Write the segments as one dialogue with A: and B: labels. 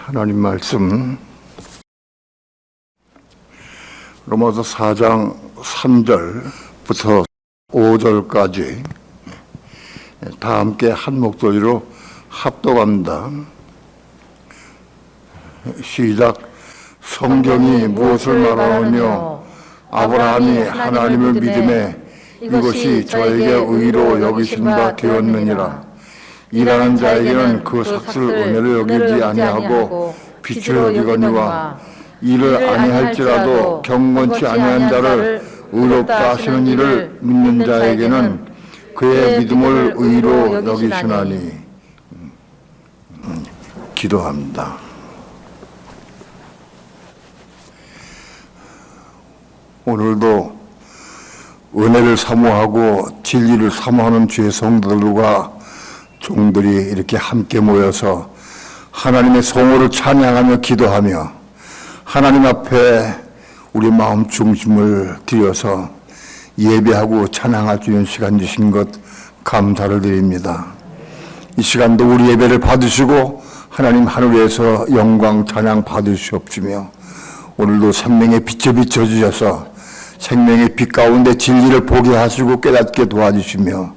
A: 하나님 말씀 로마서 4장 3절부터 5절까지 다 함께 한 목소리로 합독합니다. 시작. 성경이 무엇을 말하느냐? 아브라함이 하나님을 믿음에 이것이 저에게 의로 여기신 바 되었느니라. 일하는 자에게는 그 삭슬 은혜를 여기지 아니하고 빛을 여기거니와 일을 아니할지라도 경건치 아니한 자를 의롭다 하시는 이를 믿는 자에게는 그의 믿음을 의로 여기시나니. 기도합니다. 오늘도 은혜를 사모하고 진리를 사모하는 주의 성도들과 종들이 이렇게 함께 모여서 하나님의 성호를 찬양하며 기도하며 하나님 앞에 우리 마음 중심을 들여서 예배하고 찬양할 수 있는 시간 주신 것 감사를 드립니다. 이 시간도 우리 예배를 받으시고 하나님 하늘에서 영광 찬양 받으시옵시며 오늘도 생명의 빛에 비춰주셔서 생명의 빛 가운데 진리를 보게 하시고 깨닫게 도와주시며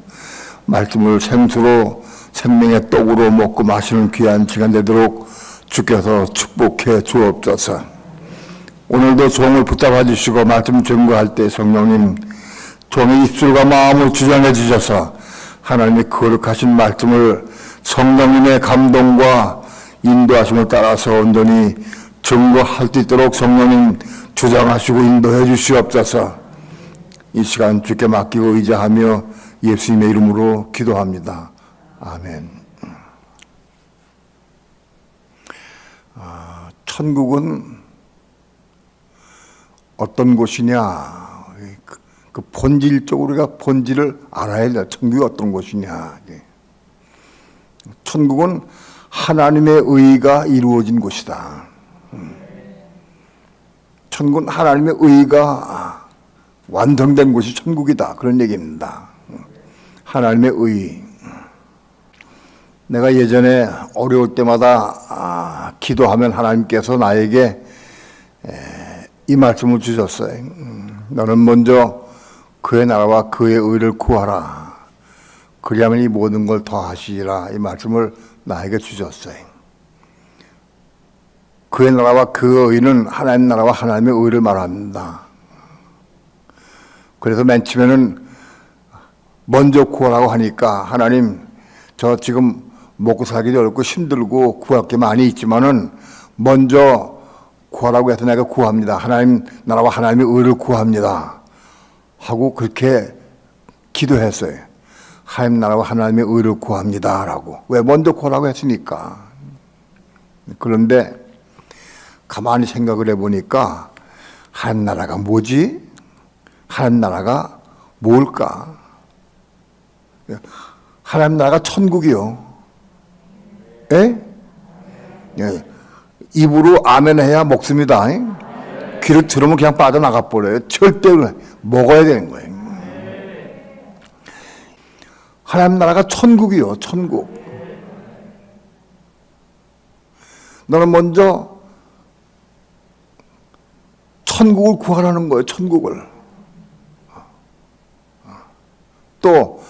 A: 말씀을 생수로 생명의 떡으로 먹고 마시는 귀한 시간 되도록 주께서 축복해 주옵소서. 오늘도 종을 붙잡아 주시고 말씀 증거할 때 성령님 종의 입술과 마음을 주장해 주셔서 하나님의 거룩하신 말씀을 성령님의 감동과 인도하심을 따라서 온전히 증거할 수 있도록 성령님 주장하시고 인도해 주시옵소서. 이 시간 주께 맡기고 의지하며 예수님의 이름으로 기도합니다. 아멘. 천국은 어떤 곳이냐? 그 본질적으로 우리가 본질을 알아야 돼. 천국이 어떤 곳이냐? 천국은 하나님의 의가 이루어진 곳이다. 천국은 하나님의 의가 완성된 곳이 천국이다. 그런 얘기입니다. 하나님의 의. 내가 예전에 어려울 때마다 기도하면 하나님께서 나에게 이 말씀을 주셨어요. 너는 먼저 그의 나라와 그의 의를 구하라. 그리하면 이 모든 걸 더하시리라. 이 말씀을 나에게 주셨어요. 그의 나라와 그 의는 하나님 나라와 하나님의 의를 말합니다. 그래서 맨 처음에는 먼저 구하라고 하니까 하나님 저 지금 먹고 살기 어렵고 힘들고 구할 게 많이 있지만은 먼저 구하라고 해서 내가 구합니다. 하나님 나라와 하나님의 의를 구합니다. 하고 그렇게 기도했어요. 하나님 나라와 하나님의 의를 구합니다. 라고. 왜? 먼저 구하라고 했으니까. 그런데 가만히 생각을 해보니까 하나님 나라가 뭐지? 하나님 나라가 뭘까? 하나님 나라가 천국이요. 예? 예. 입으로 아멘 해야 먹습니다. 귀를 들으면 그냥 빠져나가 버려요. 절대 먹어야 되는 거예요. 하나님 나라가 천국이요. 천국. 너는 먼저 천국을 구하라는 거예요. 천국을. 또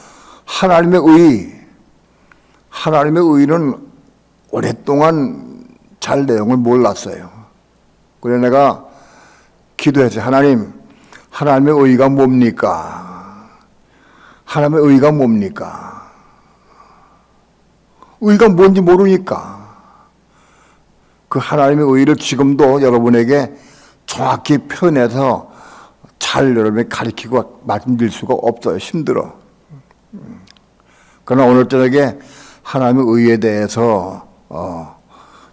A: 하나님의 의. 하나님의 의는 오랫동안 잘 내용을 몰랐어요. 그래서 내가 기도했어요. 하나님, 하나님의 의가 뭡니까? 하나님의 의가 뭡니까? 의가 뭔지 모르니까. 그 하나님의 의를 지금도 여러분에게 정확히 표현해서 잘 여러분에게 가르치고 말씀드릴 수가 없어요. 힘들어. 그러나 오늘 저녁에 하나님의 의에 대해서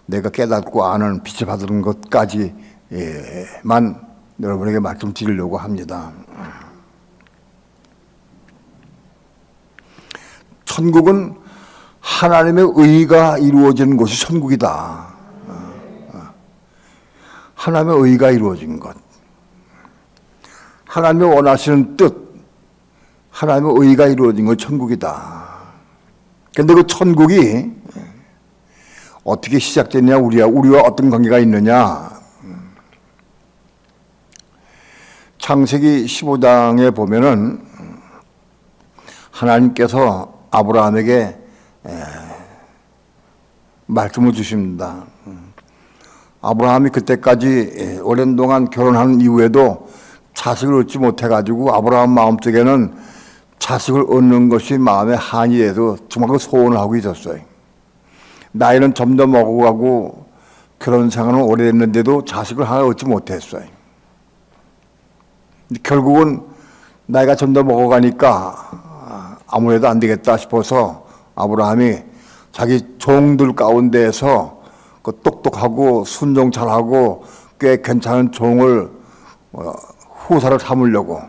A: 내가 깨닫고 아는 빛을 받는 것까지만 여러분에게 말씀드리려고 합니다. 천국은 하나님의 의가 이루어지는 곳이 천국이다. 하나님의 의가 이루어진 것. 하나님의 원하시는 뜻, 하나님의 의가 이루어진 것 천국이다. 그런데 그 천국이 어떻게 시작됐냐, 우리와 어떤 관계가 있느냐. 창세기 15장에 보면은 하나님께서 아브라함에게 말씀을 주십니다. 아브라함이 그때까지 오랜 동안 결혼한 이후에도 자식을 얻지 못해가지고 아브라함 마음속에는 자식을 얻는 것이 마음에 한이 돼서 정말 소원을 하고 있었어요. 나이는 점점 먹어가고 결혼 생활은 오래됐는데도 자식을 하나 얻지 못했어요. 결국은 나이가 점점 먹어가니까 아무래도 안 되겠다 싶어서 아브라함이 자기 종들 가운데에서 그 똑똑하고 순종 잘하고 꽤 괜찮은 종을 후사를 삼으려고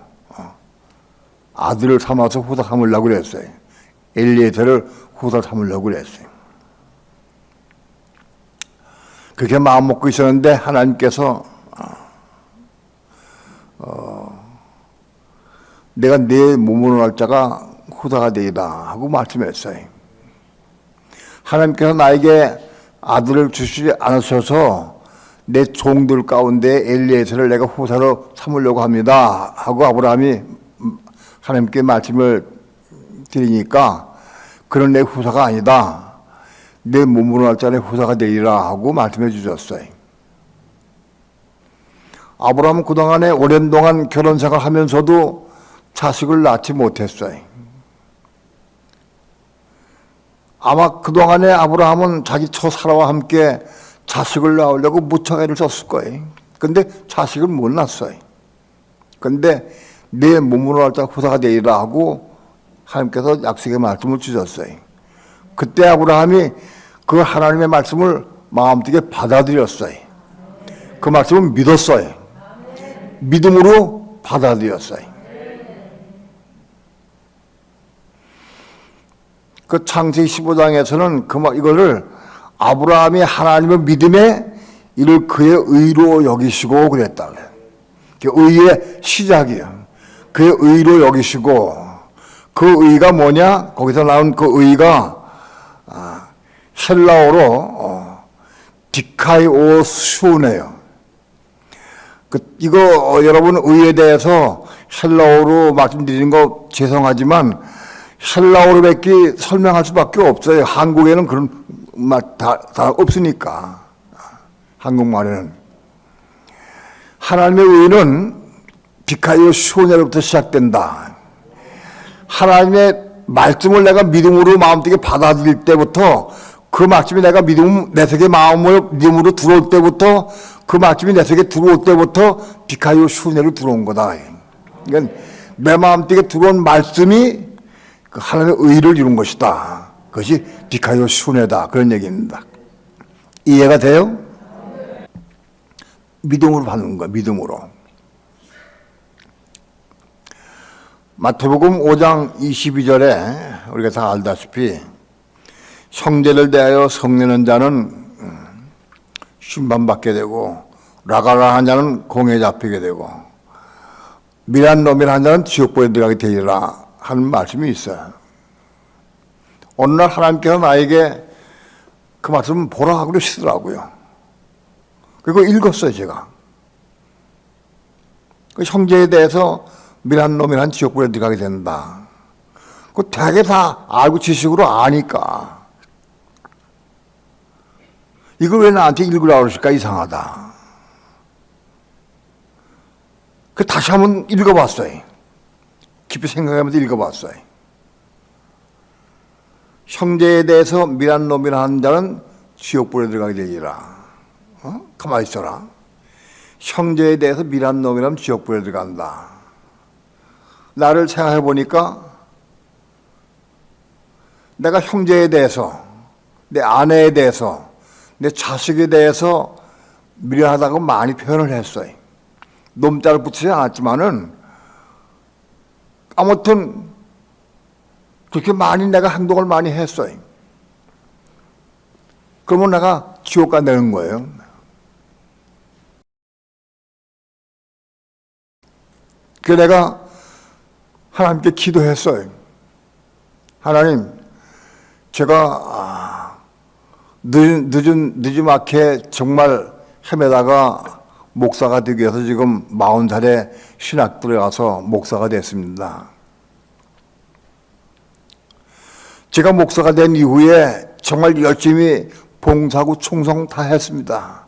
A: 아들을 삼아서 후사 삼으려고 그랬어요. 엘리에셀을 후사 삼으려고 그랬어요. 그렇게 마음 먹고 있었는데 하나님께서 내가 내 몸으로 날 자가 후사가 되리라 하고 말씀했어요. 하나님께서 나에게 아들을 주시지 않으셔서 내 종들 가운데 엘리에셀을 내가 후사로 삼으려고 합니다 하고 아브라함이 하나님께 말씀을 드리니까 그런 내 후사가 아니다. 내 몸으로 날 자는 후사가 되리라 하고 말씀해 주셨어요. 아브라함은 그동안에 오랜 동안 결혼 생활하면서도 자식을 낳지 못했어요. 아마 그동안에 아브라함은 자기 처사라와 함께 자식을 낳으려고 무척 애를 썼을 거예요. 근데 자식을 못 낳았어요. 근데 내 몸으로 날 자 후사가 되리라 하고 하나님께서 약속의 말씀을 주셨어요. 그때 아브라함이 그 하나님의 말씀을 마음속에 받아들였어요. 그 말씀을 믿었어요. 믿음으로 받아들였어요. 그 창세기 15장에서는 이거를 아브라함이 하나님의 믿음에 이를 그의 의로 여기시고 그랬다. 그 의의 시작이에요. 그의 의로 여기시고 그 의가 뭐냐? 거기서 나온 그 의가 헬라어로 디카이오수네요. 이거 여러분 의에 대해서 헬라어로 말씀드리는 거 죄송하지만 헬라어로밖에 설명할 수밖에 없어요. 한국에는 그런 말 다 없으니까. 한국말에는 하나님의 의는 디카이오수네로부터 시작된다. 하나님의 말씀을 내가 믿음으로 마음속에 받아들일 때부터 그 말씀이 내가 내 속에 마음을 믿음으로 들어올 때부터 그 말씀이 내 속에 들어올 때부터 디카이오수네로 들어온 거다. 그러니까 내 마음속에 들어온 말씀이 그 하나님의 의를 이룬 것이다. 그것이 디카이오수네다. 그런 얘기입니다. 이해가 돼요? 믿음으로 받는 거야. 믿음으로. 마태복음 5장 22절에 우리가 다 알다시피 형제를 대하여 성내는 자는 심판받게 되고 라가라한 자는 공에 잡히게 되고 미란 놈이라는 자는 지옥불에 들어가게 되리라 하는 말씀이 있어요. 어느 날 하나님께서 나에게 그 말씀을 보라 하고 그러시더라고요. 그리고 읽었어요. 제가. 그 형제에 대해서 미란 놈이란 지옥불에 들어가게 된다. 그 대개 다 알고 지식으로 아니까. 이걸 왜 나한테 읽으라고 그러실까? 이상하다. 그 다시 한번 읽어봤어요. 깊이 생각하면서 읽어봤어요. 형제에 대해서 미란 놈이라 하는 자는 지옥불에 들어가게 되리라. 가만히 있어라. 형제에 대해서 미란 놈이라면 지옥불에 들어간다. 나를 생각해 보니까 내가 형제에 대해서, 내 아내에 대해서, 내 자식에 대해서 미련하다고 많이 표현을 했어요. 놈자를 붙이지 않았지만은 아무튼 그렇게 많이 내가 행동을 많이 했어요. 그러면 내가 지옥 간다는 거예요. 그래서 내가 하나님께 기도했어요. 하나님, 제가 늦지막히 정말 헤매다가 목사가 되기 위해서 지금 40살에 신학 들어가서 목사가 됐습니다. 제가 목사가 된 이후에 정말 열심히 봉사하고 충성 다 했습니다.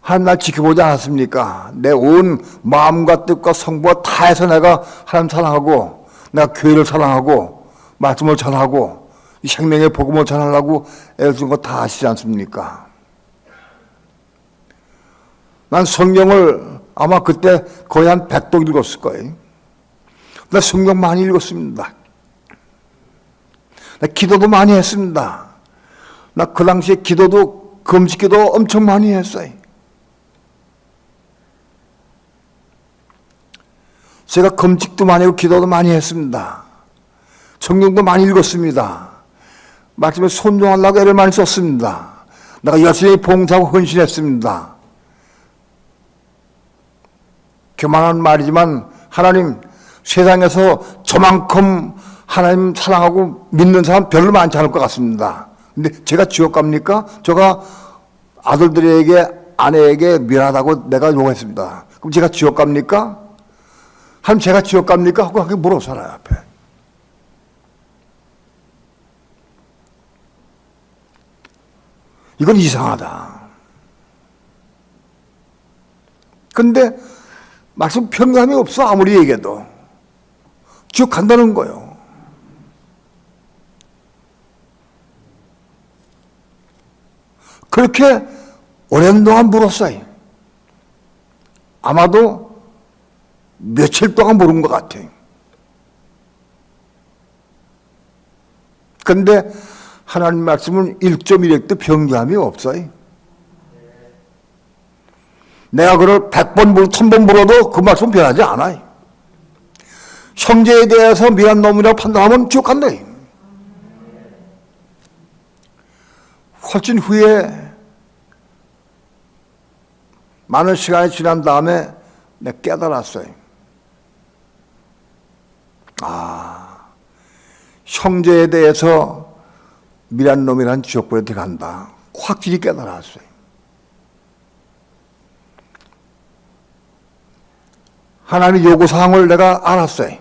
A: 하나님 날 지켜보지 않았습니까? 내 온 마음과 뜻과 성부가 다 해서 내가 하나님 사랑하고 내가 교회를 사랑하고 말씀을 전하고 이 생명의 복음을 전하려고 애쓴 거 다 아시지 않습니까? 난 성경을 아마 그때 거의 한 100독 읽었을 거예요. 나 성경 많이 읽었습니다. 나 기도도 많이 했습니다. 나 그 당시에 기도도 금식기도 엄청 많이 했어요. 제가 금식도 많이 하고 기도도 많이 했습니다. 성경도 많이 읽었습니다. 말씀에 순종하려고 애를 많이 썼습니다. 내가 열심히 봉사하고 헌신했습니다. 교만한 말이지만 하나님 세상에서 저만큼 하나님 사랑하고 믿는 사람 별로 많지 않을 것 같습니다. 근데 제가 지옥 갑니까? 제가 아들들에게 아내에게 미안하다고 내가 욕했습니다. 그럼 제가 지옥 갑니까? 하나님 제가 지옥 갑니까? 하고 그렇게 물어 살아요 앞에. 이건 이상하다. 근데 말씀 평감이 없어 아무리 얘기해도. 지옥 간다는 거예요. 그렇게 오랜 동안 물었어요. 아마도 며칠 동안 물은 것 같아요. 그런데 하나님 말씀은 1.1핵도 변경함이 없어요. 내가 그걸 100번 1000번 물어도 그 말씀 변하지 않아요. 형제에 대해서 미안 놈이라고 판단하면 지옥 간다. 훨씬 후에 많은 시간이 지난 다음에 내가 깨달았어요. 형제에 대해서 미란 놈이란 지옥불에 들어간다. 확실히 깨달았어요. 하나님의 요구사항을 내가 알았어요.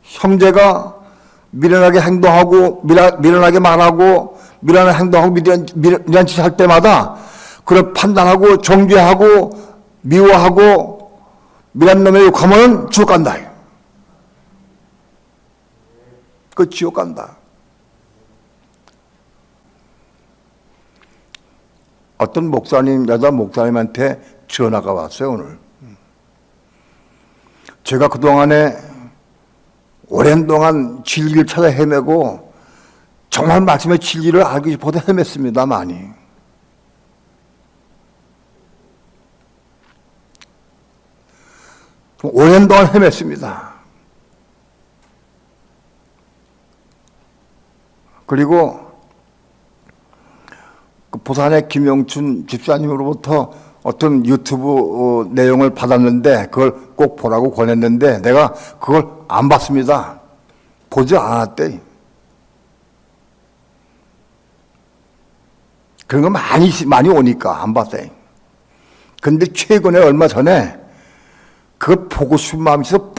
A: 형제가 미련하게 행동하고 미련하게 말하고 미련하게 행동하고 미련한 짓 할 때마다 그걸 판단하고 정죄하고 미워하고 미란 놈에 욕하면 지옥 간다. 그 지옥 간다. 어떤 목사님, 여자 목사님한테 전화가 왔어요, 오늘. 제가 그동안에 오랜 동안 진리를 찾아 헤매고 정말 말씀의 진리를 알고 싶어서 헤맸습니다, 많이. 오랜 동안 헤맸습니다. 그리고 그 부산의 김영춘 집사님으로부터 어떤 유튜브 내용을 받았는데 그걸 꼭 보라고 권했는데 내가 그걸 안 봤습니다. 보지 않았대. 그런 거 많이 오니까 안 봤대. 근데 최근에 얼마 전에 그걸 보고 싶은 마음이 있어서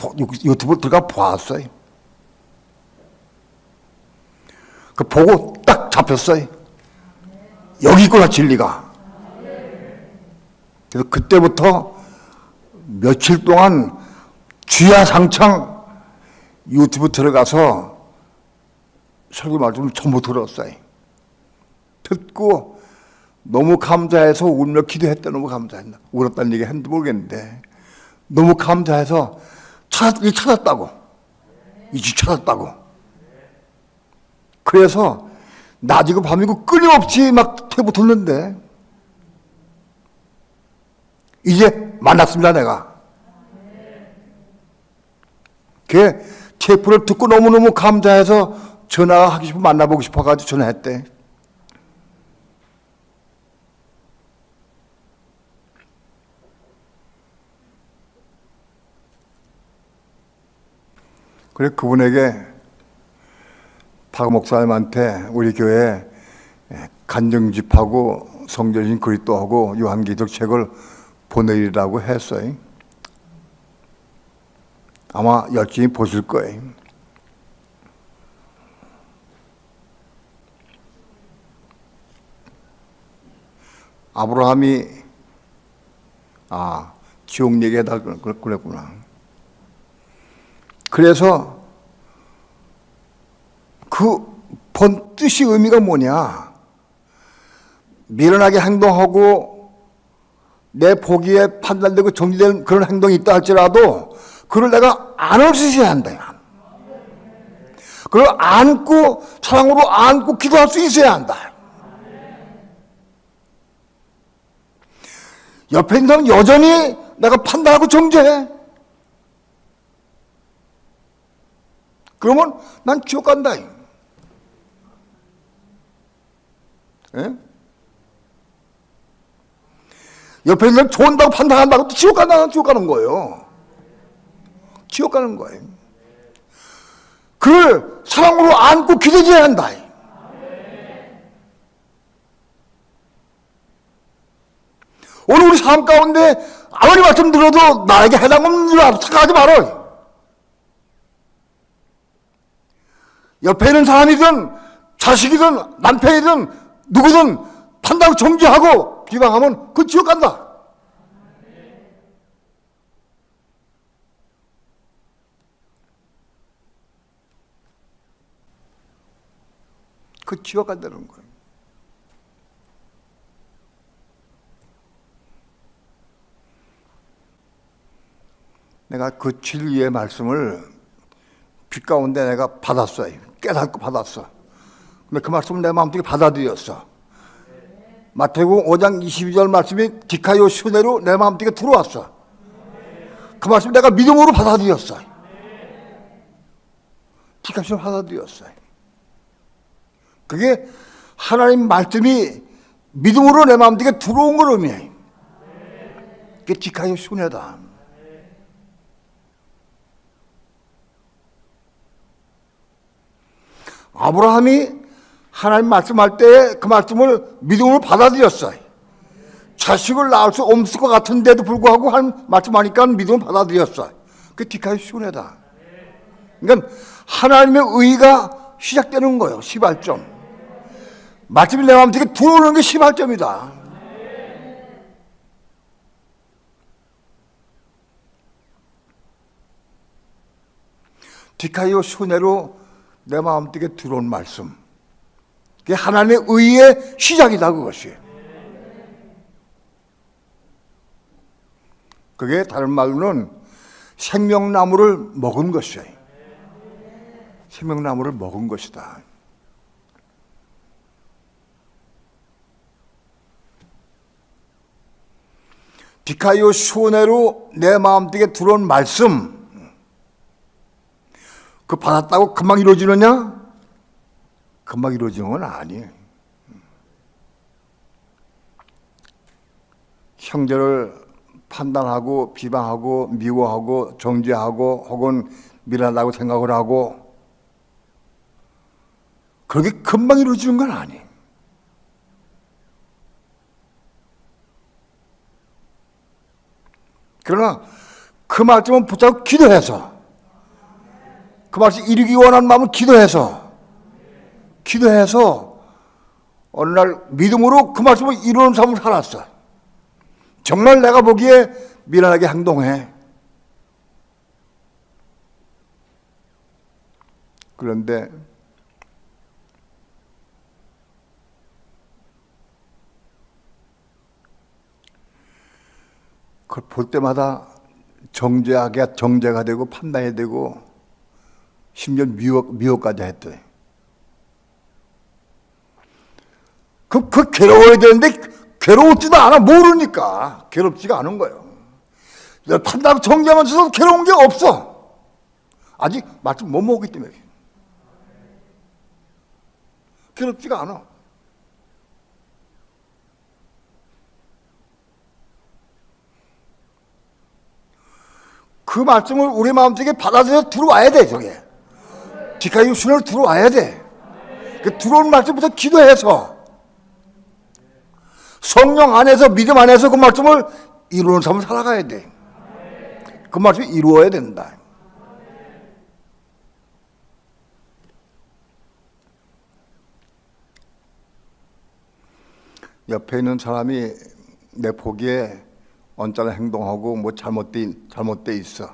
A: 유튜브 들어가 보았어요. 그 보고 딱 잡혔어요. 여기 있구나 진리가. 그래서 그때부터 며칠 동안 주야상창 유튜브 들어가서 설교 말씀을 전부 들었어요. 듣고 너무 감사해서 울며 기도했다. 너무 감사했나. 울었다는 얘기 했는지 모르겠는데 너무 감사해서 찾았다고. 이 집 찾았다고. 그래서 낮이고 밤이고 끊임없이 막 퇴붙었는데 이제 만났습니다, 내가. 그 테이프를 듣고 너무너무 감사해서 전화하기 싶어 만나보고 싶어가지고 전화했대. 그래 그분에게 박 목사님한테 우리 교회 간증집하고 성전신 그리스도하고 요한계시록 책을 보내리라고 했어요. 아마 열심히 보실 거예요. 아브라함이 지옥 얘기하다 그랬구나. 그래서 그 본 뜻이 의미가 뭐냐? 미련하게 행동하고 내 보기에 판단되고 정지된 그런 행동이 있다 할지라도 그걸 내가 안을 쓰셔야 한다. 그걸 안고 사랑으로 안고 기도할 수 있어야 한다. 옆에 있는 사람 여전히 내가 판단하고 정죄해. 그러면 난 지옥 간다. 예? 옆에 있는 사람 좋은다고 판단한다고 또 지옥 간다, 지옥 가는 거예요. 지옥 가는 거예요. 그걸 사랑으로 안고 기도해야 한다. 오늘 우리 삶 가운데 아무리 말씀 들어도 나에게 해당 없는 줄 생각하지 말아요. 옆에 있는 사람이든 자식이든 남편이든 누구든 판단하고 정죄하고 비방하면 그 지옥 간다. 그 지옥 간다는 거예요. 내가 그 진리의 말씀을 빛 가운데 내가 받았어요. 깨닫고 받았어. 근데 그 말씀을 내 마음속에 받아들였어. 마태복음 5장 22절 말씀이 디카요 시내로 내 마음속에 들어왔어. 그 말씀 내가 믿음으로 받아들였어. 디카요 받아들였어. 그게 하나님 말씀이 믿음으로 내 마음속에 들어온 걸 의미해. 그게 디카요 시내다. 아브라함이 하나님 말씀할 때 그 말씀을 믿음으로 받아들였어요. 자식을 낳을 수 없을 것 같은데도 불구하고 한 말씀하니까 믿음을 받아들였어요. 그게 디카요 시온에다. 그러니까 하나님의 의가 시작되는 거예요. 시발점. 말씀이 내 마음속에 들어오는 게 시발점이다. 디카요 시온으로 내 마음속에 들어온 말씀, 그게 하나님의 의의 시작이다. 그것이. 그게 다른 말로는 생명나무를 먹은 것이에요. 생명나무를 먹은 것이다. 디카요 시온으로 내 마음속에 들어온 말씀, 그 받았다고 금방 이루어지느냐? 금방 이루어지는 건 아니에요. 형제를 판단하고 비방하고 미워하고 정죄하고 혹은 미련하다고 생각을 하고 그렇게 금방 이루어지는 건 아니에요. 그러나 그 말씀은 붙잡고 기도해서 그 말씀 이루기 원하는 마음을 기도해서 어느 날 믿음으로 그 말씀을 이루는 삶을 살았어. 정말 내가 보기에 미련하게 행동해. 그런데 그걸 볼 때마다 정죄가 되고 판단이 되고 심지어 미워까지 했대. 그 괴로워야 되는데 괴로웠지도 않아. 모르니까 괴롭지가 않은 거예요. 판단하고 정죄하면서도 괴로운 게 없어. 아직 말씀 못 먹기 때문에 괴롭지가 않아. 그 말씀을 우리 마음속에 받아들여 들어와야 돼. 저게 디카요 시온으로 들어와야 돼. 그 들어온 말씀부터 기도해서 성령 안에서 믿음 안에서 그 말씀을 이루는 삶을 살아가야 돼. 그 말씀이 이루어야 된다. 옆에 있는 사람이 내 보기에 언짢은 행동하고 뭐 잘못돼 있어.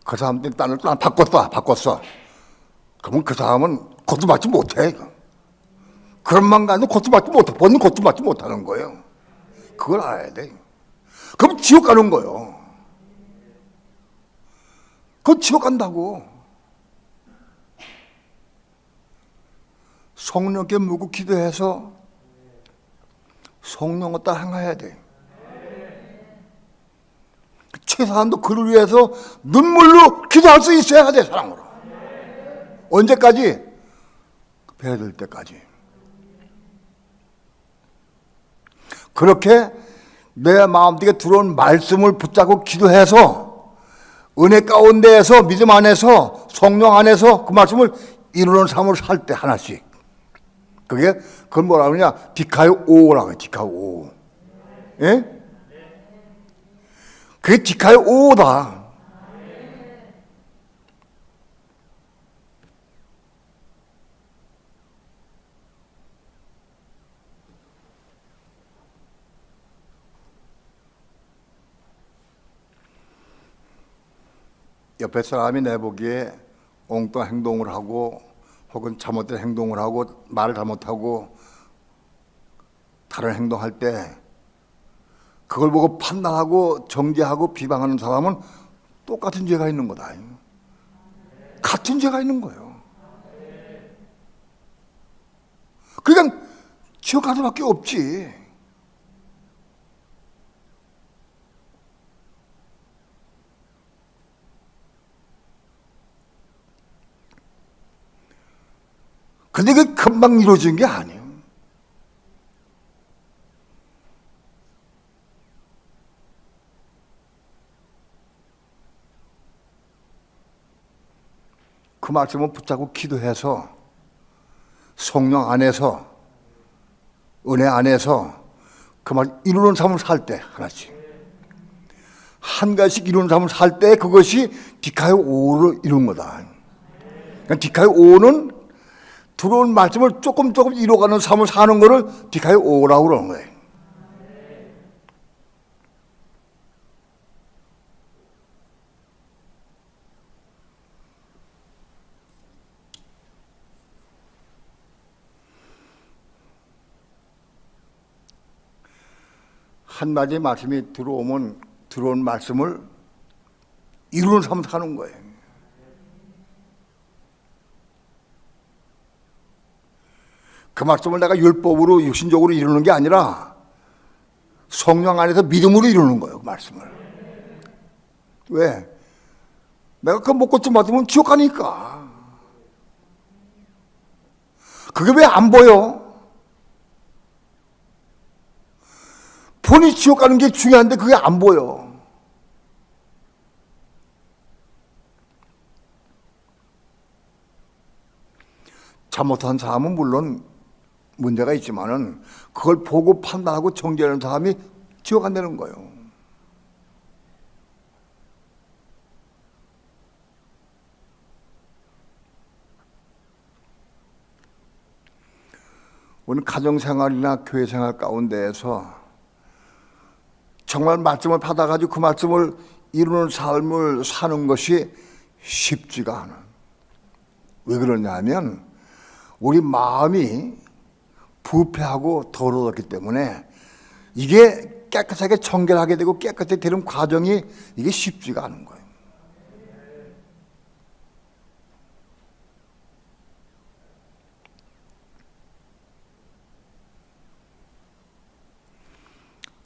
A: 그 사람들이 딴을 바꿨어. 그러면 그 사람은 고통받지 못해. 그런만 가도 고통받지 못해. 본인 고통받지 못하는 거예요. 그걸 알아야 돼. 그럼 지옥 가는 거예요. 그건 지옥 간다고. 성령께 묻고 기도해서 성령을 따라 행해야 돼. 최소한도 그를 위해서 눈물로 기도할 수 있어야 돼, 사랑으로. 언제까지? 배될 때까지. 그렇게 내 마음속에 들어온 말씀을 붙잡고 기도해서 은혜 가운데에서 믿음 안에서 성령 안에서 그 말씀을 이루는 삶을 살 때 하나씩. 그걸 뭐라 그러냐? 디카요 오라고 해요. 디카요 오. 예? 그게 디카요 오다. 옆에 사람이 내보기에 엉뚱한 행동을 하고 혹은 잘못된 행동을 하고 말을 잘못하고 다른 행동할 때 그걸 보고 판단하고 정죄하고 비방하는 사람은 똑같은 죄가 있는 거다. 같은 죄가 있는 거예요. 그러니까 지옥 갈 수밖에 없지. 근데 그게 금방 이루어진 게 아니에요. 그 말씀을 붙잡고 기도해서 성령 안에서 은혜 안에서 그 말 이루는 삶을 살 때 하나씩 한 가지씩 이루는 삶을 살 때 그것이 디카요 오를 이룬 거다. 그러니까 디카요 오는 들어온 말씀을 조금 이뤄가는 삶을 사는 거를 디카요 오라고 그러는 거예요. 한마디 말씀이 들어오면 들어온 말씀을 이루는 삶을 사는 거예요. 그 말씀을 내가 율법으로 육신적으로 이루는 게 아니라 성령 안에서 믿음으로 이루는 거예요. 그 말씀을. 왜? 내가 그 목고침 받으면 지옥 가니까. 그게 왜 안 보여? 본인이 지옥 가는 게 중요한데 그게 안 보여. 잘못한 사람은 물론 문제가 있지만은 그걸 보고 판단하고 정죄하는 사람이 지옥 간다는 거예요. 우리는 가정생활이나 교회생활 가운데에서 정말 말씀을 받아가지고 그 말씀을 이루는 삶을 사는 것이 쉽지가 않아. 왜 그러냐면 우리 마음이 부패하고 더러웠기 때문에 이게 깨끗하게 청결하게 되고 깨끗하게 되는 과정이 이게 쉽지가 않은 거예요.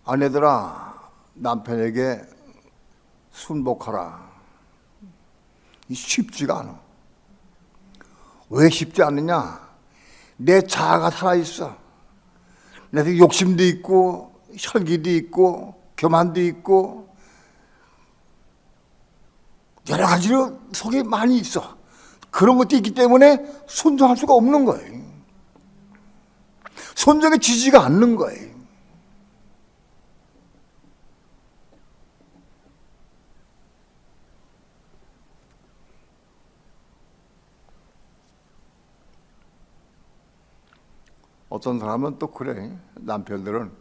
A: 아내들아, 남편에게 순복하라. 이 쉽지가 않아. 왜 쉽지 않느냐? 내 자아가 살아있어. 내 욕심도 있고 혈기도 있고 교만도 있고 여러 가지로 속에 많이 있어. 그런 것도 있기 때문에 순종할 수가 없는 거예요. 순종에 지지가 않는 거예요. 어떤 사람은 또 그래. 남편들은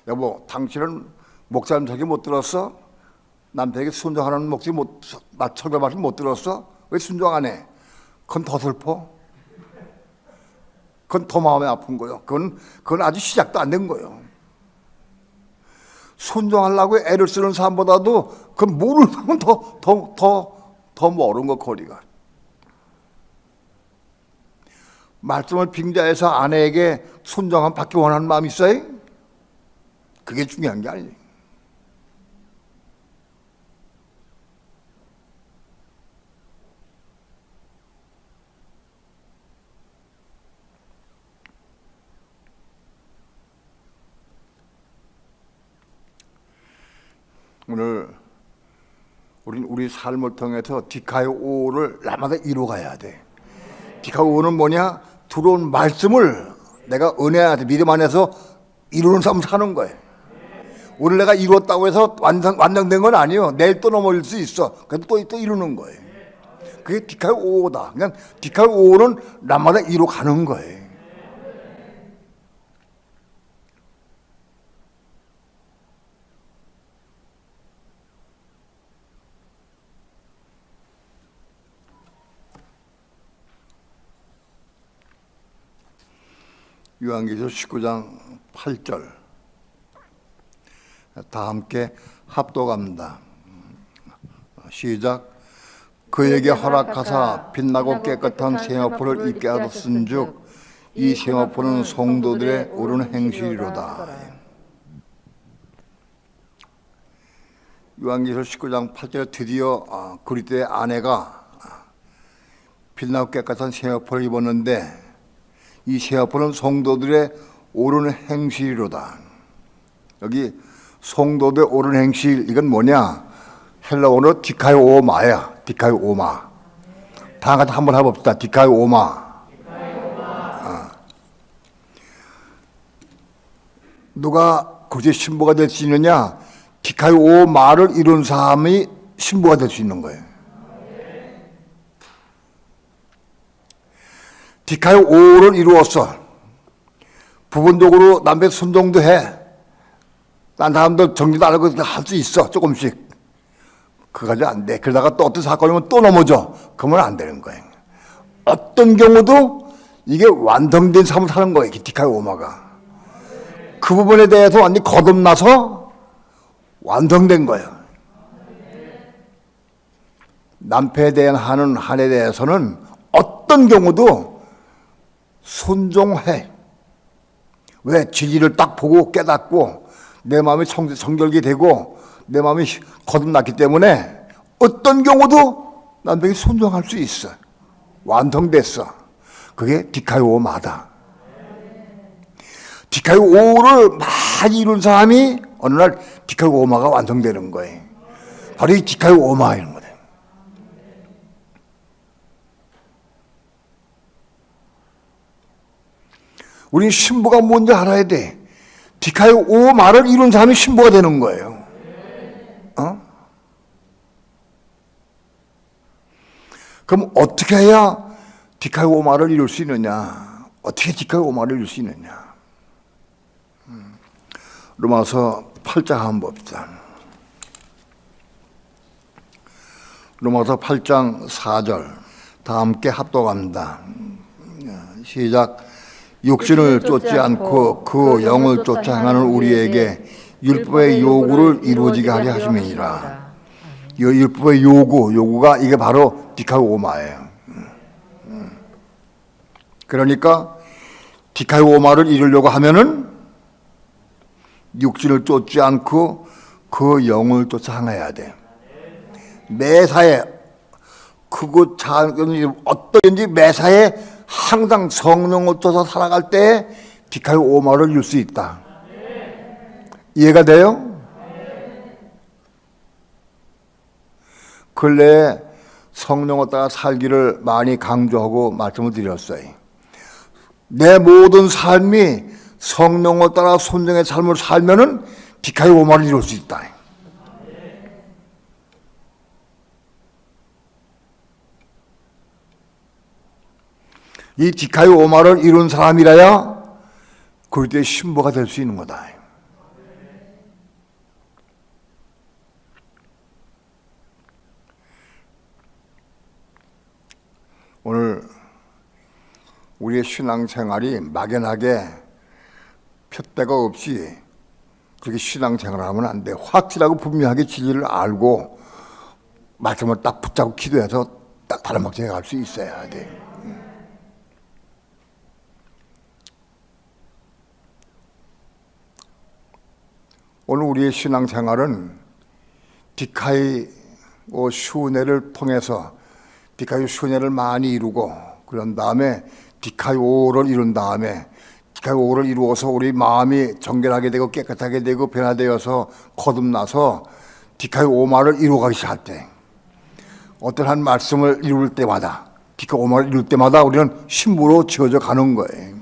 A: 여보, 당신은 목사님 소리 못 들었어? 남편에게 순종하는 목소리 철배 말씀 못 들었어? 왜 순종 안 해? 그건 더 슬퍼. 그건 더 마음이 아픈 거예요. 그건 아직 시작도 안 된 거예요. 순종하려고 애를 쓰는 사람보다도 그건 모르는 사람은 더 멀은 거, 거리가. 말씀을 빙자해서 아내에게 순종함 받기 원하는 마음이 있어요? 그게 중요한 게 아니에요. 오늘 우리 삶을 통해서 디카이오를 날마다 이루어가야 돼. 디카이오는 뭐냐? 들어온 말씀을 내가 은혜 안에서 믿음 안에서 이루는 삶을 사는 거예요. 오늘 내가 이루었다고 해서 완성된 건 아니에요. 내일 또 넘어질 수 있어. 그래도 또 이루는 거예요. 그게 디카이오다. 그냥 디카이오는 날마다 이루어가는 거예요. 요한계시록 19장 8절 다 함께 합독합니다. 시작. 그에게 허락하사 빛나고 깨끗한 세마포를 입게 하셨은즉 이 세마포는 성도들의 옳은 행실이로다. 요한계시록 19장 8절에 드디어 그리스도의 아내가 빛나고 깨끗한 세마포를 입었는데 이 세마포는 성도들의 옳은 행실이로다. 여기 성도들의 옳은 행실, 이건 뭐냐? 헬라어로 디카이오마야. 디카이오마. 다 같이 한번 해봅시다. 디카이오마. 누가 그것이 신부가 될 수 있느냐? 디카이오마를 이룬 사람이 신부가 될 수 있는 거예요. 디카이오를 이루었어. 부분적으로 남편 순종도 해. 딴 사람들 정리도 안 하고 할 수 있어. 조금씩. 그거까지 안 돼. 그러다가 또 어떤 사건이면 또 넘어져. 그러면 안 되는 거예요. 어떤 경우도 이게 완성된 삶을 사는 거예요. 디카이오마가. 그 부분에 대해서 완전히 거듭나서 완성된 거예요. 남편에 대한 하는 한에 대해서는 어떤 경우도 순종해. 왜? 진리를 딱 보고 깨닫고 내 마음이 정결게 되고 내 마음이 거듭났기 때문에 어떤 경우도 남편이 순종할 수 있어. 완성됐어. 그게 디카이오마다. 디카이오를 많이 이룬 사람이 어느 날 디카이오마가 완성되는 거예요. 바로 이 디카이오마인 거예요. 우리 신부가 뭔지 알아야 돼. 디카이오마를 이룬 사람이 신부가 되는 거예요. 그럼 어떻게 해야 디카이오마를 이룰 수 있느냐? 어떻게 디카이오마를 이룰 수 있느냐? 로마서 8장 한번 봅시다. 로마서 8장 4절 다 함께 합독합니다. 시작. 육신을 쫓지 않고 그 영을 쫓아 행하는 우리에게 율법의 요구를 이루어지게 하려 하심이니라. 이 율법의 요구가 이게 바로 디카이오마예요. 그러니까 디카이오마를 이루려고 하면은 육신을 쫓지 않고 그 영을 쫓아 행해야 돼. 매사에 크고 작은 어떤지 매사에 항상 성령을 쫓아 살아갈 때 디카이오마를 이룰 수 있다. 이해가 돼요? 근래에 성령을 따라 살기를 많이 강조하고 말씀을 드렸어요. 내 모든 삶이 성령을 따라 순종의 삶을 살면은 디카이 오마를 이룰 수 있다. 이 디카이 오마를 이룬 사람이라야 그때 신부가 될 수 있는 거다. 오늘 우리의 신앙생활이 막연하게 푯대가 없이 그렇게 신앙생활을 하면 안 돼. 확실하고 분명하게 진리를 알고 말씀을 딱 붙잡고 기도해서 딱 다른 방향에 갈 수 있어야 돼. 오늘 우리의 신앙생활은 디카이 슈네를 통해서 디카이 슈네를 많이 이루고 그런 다음에 디카이 오를 이룬 다음에 디카이 오를 이루어서 우리 마음이 정결하게 되고 깨끗하게 되고 변화되어서 거듭나서 디카이 오마를 이루어가기 시작할 때 어떠한 말씀을 이룰 때마다 디카이 오마를 이룰 때마다 우리는 신부로 지어져 가는 거예요.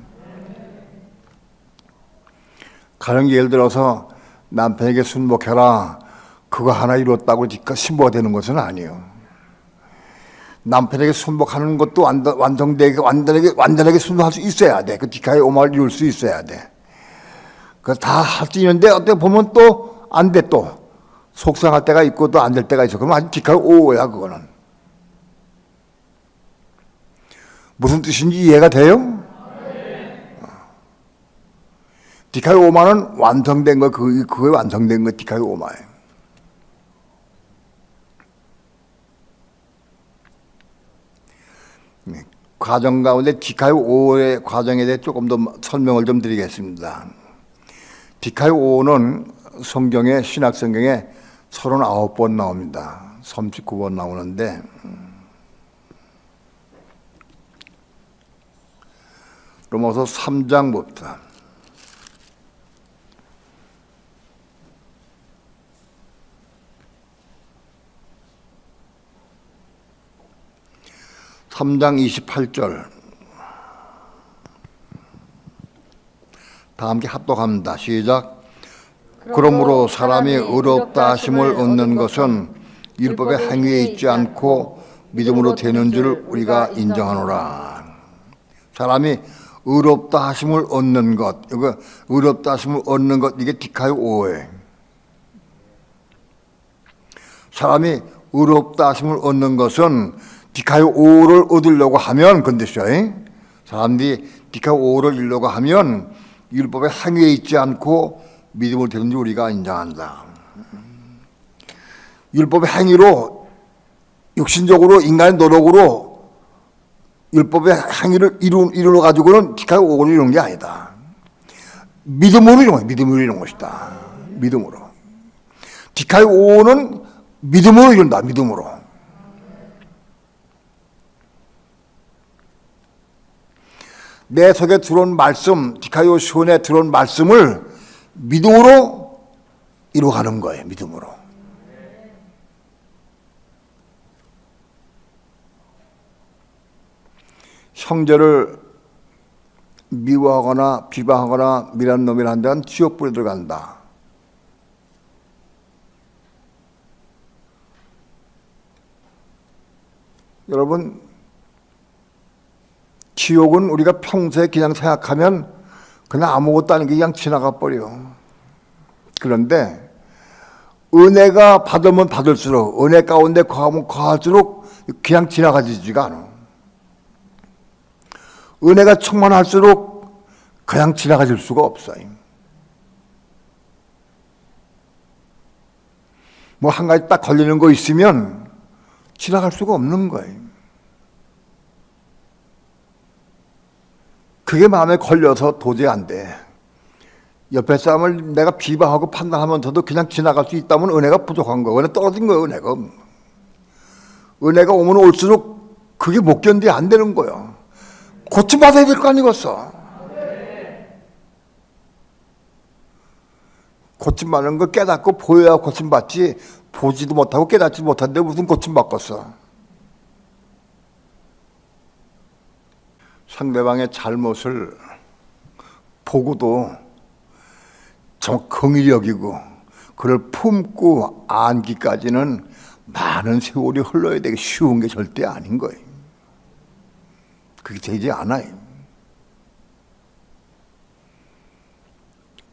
A: 가령 예를 들어서 남편에게 순복해라 그거 하나 이뤘다고 신부가 되는 것은 아니에요. 남편에게 순복하는 것도 완전하게 순복할 수 있어야 돼. 그 디카이 오마를 이룰 수 있어야 돼. 그 다 할 수 있는데 어떻게 보면 또 안 돼 또 속상할 때가 있고 또 안 될 때가 있어. 그럼 아직 디카이 오야 그거는. 무슨 뜻인지 이해가 돼요? 디카이 오마는 완성된 거, 그게 완성된 거 디카이 오마예요. 과정 가운데 디카이 오의 과정에 대해 조금 더 설명을 좀 드리겠습니다. 디카이 오는 성경에, 신약 성경에 39번 나옵니다. 39번 나오는데, 로마서 3장부터 3장 28절 다 함께 합독합니다. 시작. 그러므로 사람이 의롭다 하심을 얻는 것은 율법의 행위에 있지 않고 믿음으로 되는 줄 우리가 인정하노라. 사람이 의롭다 하심을 얻는 것, 이거 의롭다 하심을 얻는 것, 이게 디카이 오예요. 사람이 의롭다 하심을 얻는 것은 디카이 오를 얻으려고 하면 근데요. 사람들이 디카이 오를 이루려고 하면 율법의 행위에 있지 않고 믿음을 되는지 우리가 인정한다. 율법의 행위로 육신적으로 인간의 노력으로 율법의 행위를 이루어 가지고는 디카이 오를 이루는 게 아니다. 믿음으로 이루는 거야. 믿음으로 이루는 것이다. 믿음으로. 디카이 오는 믿음으로 이룬다. 믿음으로. 내 속에 들어온 말씀, 디카이오 슈네 들어온 말씀을 믿음으로 이루어가는 거예요. 믿음으로. 형제를 미워하거나 비방하거나 미란 놈이라 한 데는 지옥불에 들어간다. 여러분, 지옥은 우리가 평소에 그냥 생각하면 그냥 아무것도 아닌 게 그냥 지나가 버려. 그런데 은혜가 받으면 받을수록, 은혜 가운데 거하면 거할수록 그냥 지나가지지가 않아. 은혜가 충만할수록 그냥 지나가질 수가 없어요. 뭐 한 가지 딱 걸리는 거 있으면 지나갈 수가 없는 거예요. 그게 마음에 걸려서 도저히 안 돼. 옆에 사람을 내가 비방하고 판단하면서도 그냥 지나갈 수 있다면 은혜가 부족한 거예요. 은혜 떨어진 거예요, 은혜가. 은혜가 오면 올수록 그게 못 견디 안 되는 거예요. 고침받아야 될 거 아니겠어. 고침받는 거 깨닫고 보여야 고침받지, 보지도 못하고 깨닫지 못한데 무슨 고침받겠어. 상대방의 잘못을 보고도 좀 긍휼히 여기고 그를 품고 안기까지는 많은 세월이 흘러야 되게 쉬운 게 절대 아닌 거예요. 그게 되지 않아요.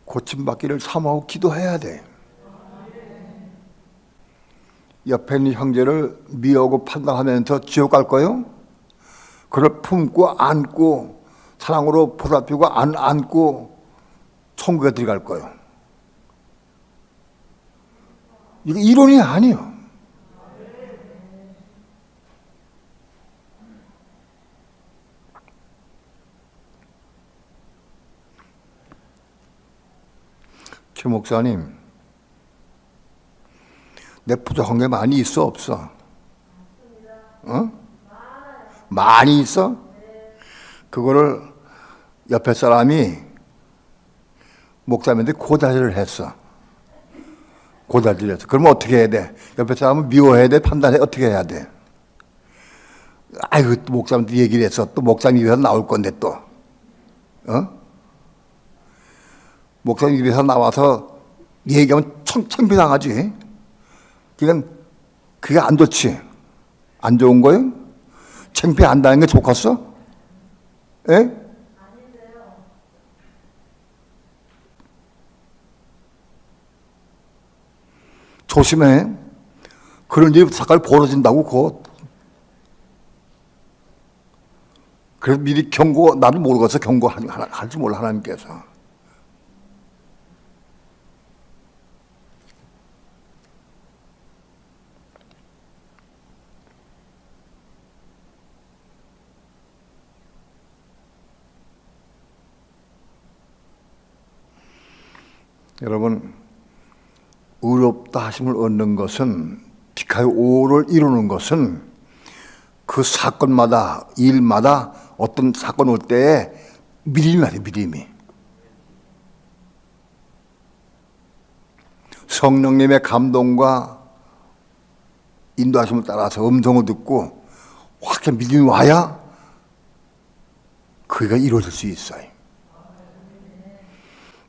A: 고침받기를 사모하고 기도해야 돼. 옆에 있는 형제를 미워하고 판단하면서 지옥 갈 거요? 그를 품고 안고 사랑으로 보살피고 안고 천국에 들어갈 거요. 이게 이론이 아니에요. 최 목사님, 내 부족한 게 많이 있어 없어? 어? 많이 있어? 그거를 옆에 사람이 목사님한테 고다리를 했어. 고다리를 했어. 그러면 어떻게 해야 돼? 옆에 사람은 미워해야 돼? 판단해? 어떻게 해야 돼? 아이고, 또 목사님한테 얘기를 했어. 또 목사님 입에서 나올 건데 또. 목사님 입에서 나와서 얘기하면 창피당하지. 그러니까 그게 안 좋지. 안 좋은 거예요? 창피 안 당하는 게 좋겠어? 예? 조심해. 그런 일이 잠깐 벌어진다고 곧. 그래서 미리 경고, 나도 모르겠어. 경고할 줄 몰라, 하나님께서. 여러분, 의롭다 하심을 얻는 것은, 디카의 오를 이루는 것은 그 사건마다, 일마다 어떤 사건 올 때에 믿음이 아니에요, 믿음이. 성령님의 감동과 인도하심을 따라서 음성을 듣고 확실히 믿음이 와야 그가 이루어질 수 있어요.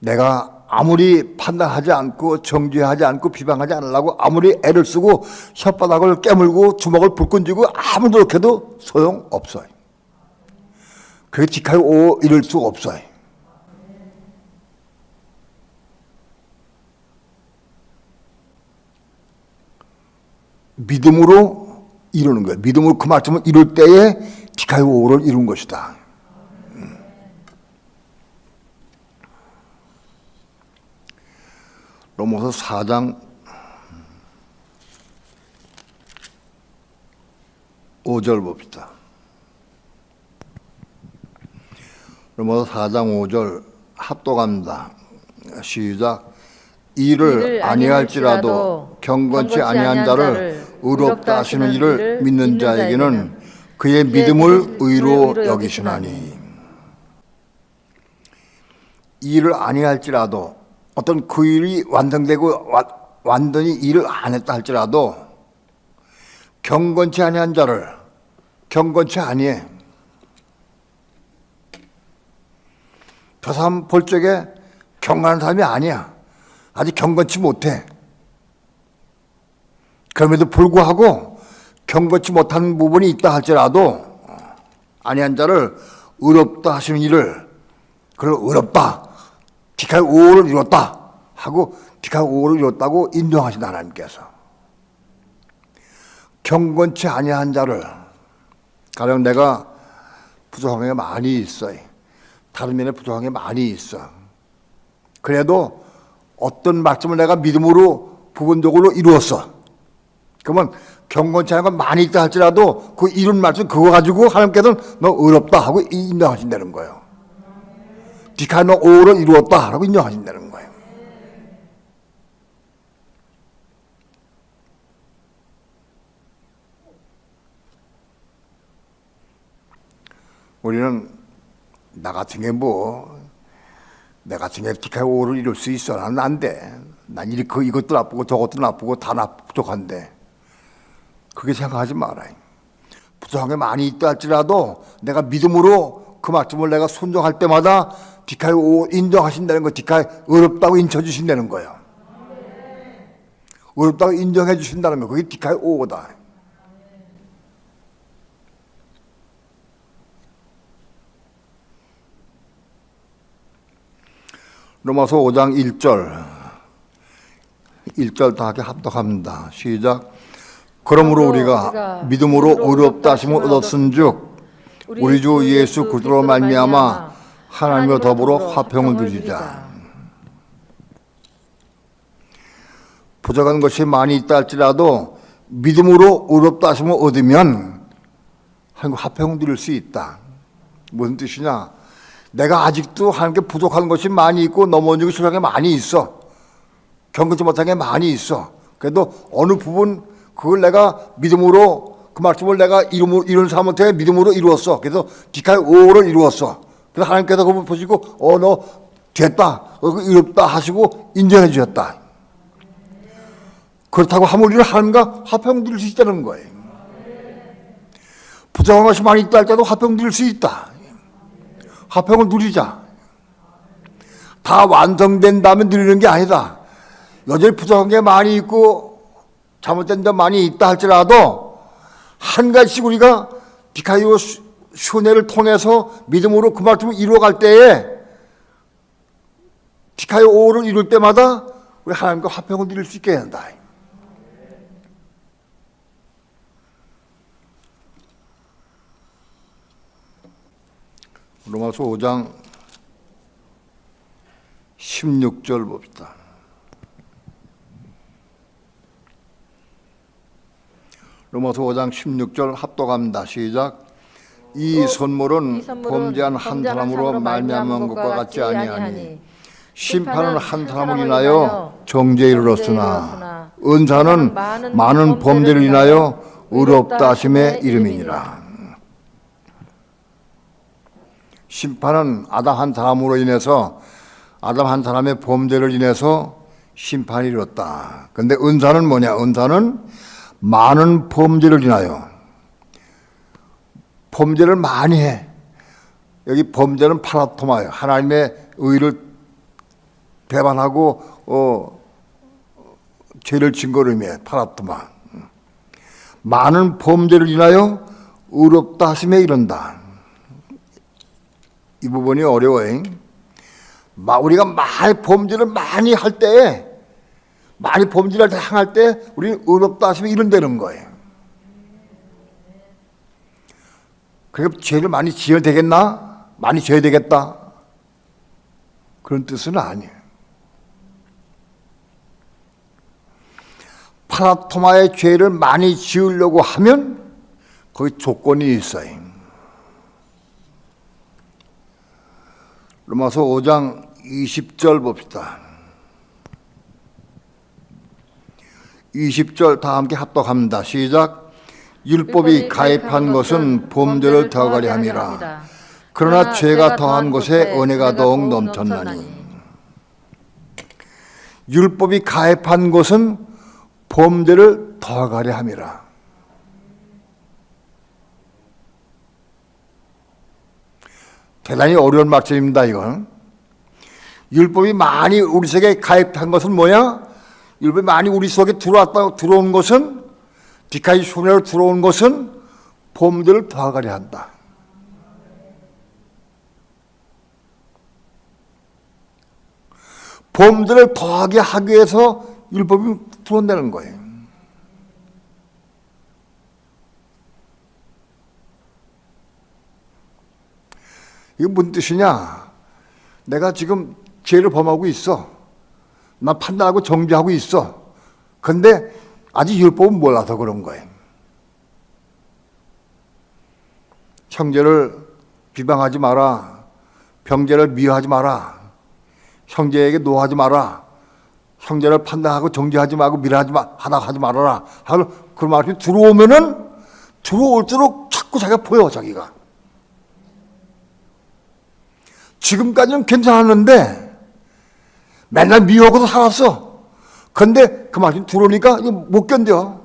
A: 내가 아무리 판단하지 않고 정죄하지 않고 비방하지 않으려고 아무리 애를 쓰고 혓바닥을 깨물고 주먹을 불끈 쥐고 아무리 노력해도 소용없어요. 그게 디카의 오 이룰 수 없어요. 믿음으로 이루는 거예요. 믿음으로 그 말씀을 이룰 때에 디카의 오를 이룬 것이다. 로마서 4장 5절 봅시다. 로마서 4장 5절 합독합니다. 시작. 이를 아니할지라도 경건치 아니한 자를 의롭다 하시는 이를 믿는 자에게는 그의 믿음을 의로 여기시나니. 이를 아니할지라도 어떤 그 일이 완성되고 완전히 일을 안 했다 할지라도 경건치 아니한 자를 경건치 아니해. 저 사람 볼 적에 경건한 사람이 아니야. 아직 경건치 못해. 그럼에도 불구하고 경건치 못한 부분이 있다 할지라도 아니한 자를 의롭다 하시는 일을 그걸 의롭다. 디카의 오를 이뤘다 하고 디카의 오를 이뤘다고 인정하신다 하나님께서. 경건치 아니한 자를 가령 내가 부족한 게 많이 있어요. 다른 면에 부족한 게 많이 있어. 그래도 어떤 말씀을 내가 믿음으로 부분적으로 이루었어. 그러면 경건치 않은 건 많이 있다 할지라도 그 이룬 말씀 그거 가지고 하나님께서는 너 의롭다 하고 인정하신다는 거예요. 디카의 오를 이루었다 라고 인정하신다는 거예요. 우리는 나 같은 게 내 같은 게 디카의 오를 이룰 수 있어. 나는 안 돼. 난 이것도 나쁘고 저것도 나쁘고 다 부족한데. 그렇게 생각하지 말아요. 부족한 게 많이 있다 할지라도 내가 믿음으로 그 말씀을 내가 순종할 때마다 디카이 오 인정하신다는 거, 디카이 어렵다고 인쳐주신다는 거예요. 어렵다고 인정해 주신다는 거, 그게 디카이 오다. 로마서 5장 1절 다 함께 합독합니다. 시작. 그러므로 우리가 믿음으로 의롭다 하심을 얻었은즉 우리 주 예수 그리스도로 말미암아 하나님과 더불어 화평을 누리자. 부족한 것이 많이 있다 할지라도 믿음으로 의롭다 하심을 얻으면 하나님과 화평을 누릴 수 있다. 무슨 뜻이냐? 내가 아직도 하나님께 부족한 것이 많이 있고 넘어지고 싫어하는 게 많이 있어. 경건치 못한 게 많이 있어. 그래도 어느 부분 그걸 내가 믿음으로 그 말씀을 내가 이룬 사람한테 믿음으로 이루었어. 그래서 디카이 5를 이루었어. 그래서 하나님께서 그걸 보시고 너 됐다. 이롭다 하시고 인정해 주셨다. 그렇다고 하면 우리는 하나님과 화평 누릴 수 있다는 거예요. 부족한 것이 많이 있다 할 때도 화평 누릴 수 있다. 화평을 누리자. 다 완성된 다음에 누리는 게 아니다. 여전히 부족한 게 많이 있고 잘못된 점 많이 있다 할지라도 한 가지씩 우리가 디카이오 순회를 통해서 믿음으로 그 말씀을 이루어갈 때에 디카이오 5를 이룰 때마다 우리 하나님과 화평을 누릴 수 있게 된다. 로마서 5장 16절 봅시다. 로마서 5장 16절 합독합니다. 시작. 이 선물은 범죄한 한 사람으로 말미암은 것과 같지 아니하니 심판은 한 사람을 인하여 정죄에 이르렀으나 은사는 많은 범죄를 인하여 의롭다 하심에 이름이니라. 심판은 아담 한 사람으로 인해서 아담 한 사람의 범죄를 인해서 심판이 이뤘다. 그런데 은사는 뭐냐? 은사는 많은 범죄를 인하여 범죄를 많이 해. 여기 범죄는 파라토마예요. 하나님의 의를 배반하고 죄를 진 거를 의미해. 파라토마. 많은 범죄를 인하여 의롭다 하심에 이른다. 이 부분이 어려워요. 우리가 범죄를 많이 할 때에, 많이 범죄를 행할 때 우리는 의롭다 하시면 이런다는 거예요. 그러니까 죄를 많이 지어야 되겠나? 많이 져야 되겠다? 그런 뜻은 아니에요. 파라토마의 죄를 많이 지으려고 하면 거기 조건이 있어요. 로마서 5장 20절 봅시다. 20절 다 함께 합독합니다. 시작. 율법이 가입한 것은 범죄를 더하게 함이라. 그러나 죄가 더한 것에 은혜가 더욱 넘쳤나니. 율법이 가입한 것은 범죄를 더하게 함이라. 대단히 어려운 말씀입니다. 이건 율법이 많이 우리 속에 가입한 것은 뭐야? 율법이 많이 우리 속에 들어온 것은 디카이 순회로 들어온 것은 범죄를 더하게 한다. 범죄를 더하게 하기 위해서 율법이 들어온다는 거예요. 이게 무슨 뜻이냐? 내가 지금 죄를 범하고 있어. 나 판단하고 정죄하고 있어. 근데 아직 율법은 몰라서 그런 거예요. 형제를 비방하지 마라. 병제를 미워하지 마라. 형제에게 노하지 마라. 형제를 판단하고 정죄하지 말고 미워하지 하지 말아라. 그런 말이 들어오면은 들어올수록 자꾸 자기가 보여, 자기가. 지금까지는 괜찮았는데 맨날 미워하고도 살았어. 근데 그 말씀 들어오니까 못 견뎌.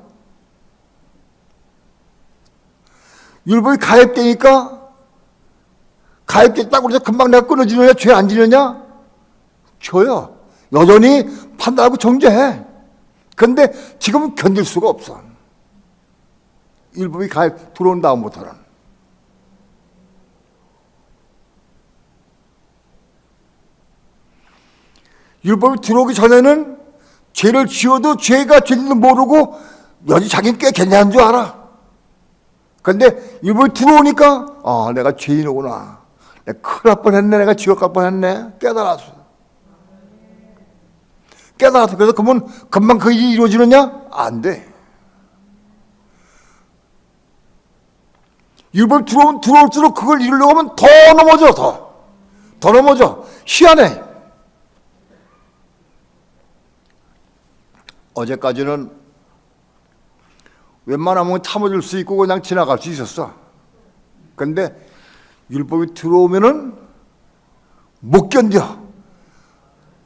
A: 율법이 가입되니까 가입됐다고 해서 금방 내가 끊어지느냐, 죄 안 지느냐? 줘요. 여전히 판단하고 정죄해. 근데 지금은 견딜 수가 없어. 율법이 가입 들어온 다음부터는. 율법이 들어오기 전에는 죄를 지어도 죄가 죄인지도 모르고 여지 자기는 꽤 괜찮은 줄 알아. 근데 율법이 들어오니까 내가 죄인이구나. 내가 큰일 날 뻔했네. 내가 지옥 갈 뻔했네. 깨달았어. 그래서 그러면 금방 그 일이 이루어지느냐? 안 돼. 율법이 들어올수록 그걸 이루려고 하면 더 넘어져. 더 넘어져. 희한해. 어제까지는 웬만하면 참아줄 수 있고 그냥 지나갈 수 있었어. 근데 율법이 들어오면은 못 견뎌.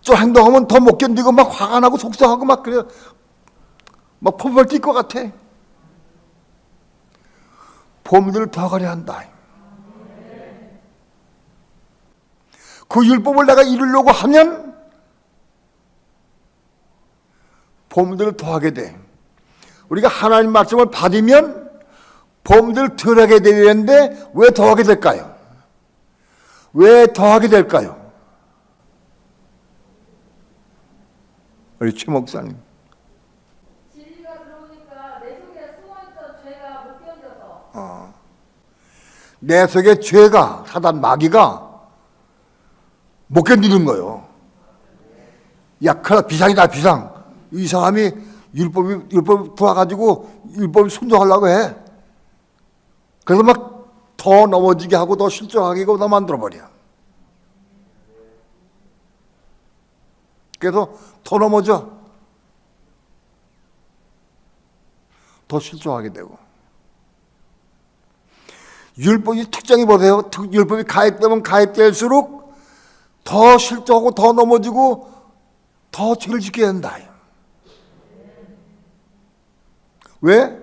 A: 저 행동하면 더 못 견디고 막 화가 나고 속상하고 막 그래. 막 펄펄 뛸 것 같아. 범죄를 더하려 한다. 그 율법을 내가 이루려고 하면 범죄를 더하게 돼. 우리가 하나님 말씀을 받으면 범죄를 덜하게 되는데 왜 더하게 될까요? 왜 더하게 될까요? 우리 최 목사님.
B: 진리가 들어오니까 내 속에 숨어있던 죄가 못 견뎌서.
A: 내 속에 죄가, 사단 마귀가 못 견디는 거예요. 야, 그래, 비상이다, 비상. 이 사람이 율법이 들어와가지고 율법을 순종하려고 해. 그래서 막 더 넘어지게 하고 더 실족하게 하고 더 만들어버려. 그래서 더 넘어져. 더 실족하게 되고. 율법이 특징이 보세요. 율법이 가입되면 가입될수록 더 실족하고 더 넘어지고 더 죄를 짓게 된다. 왜?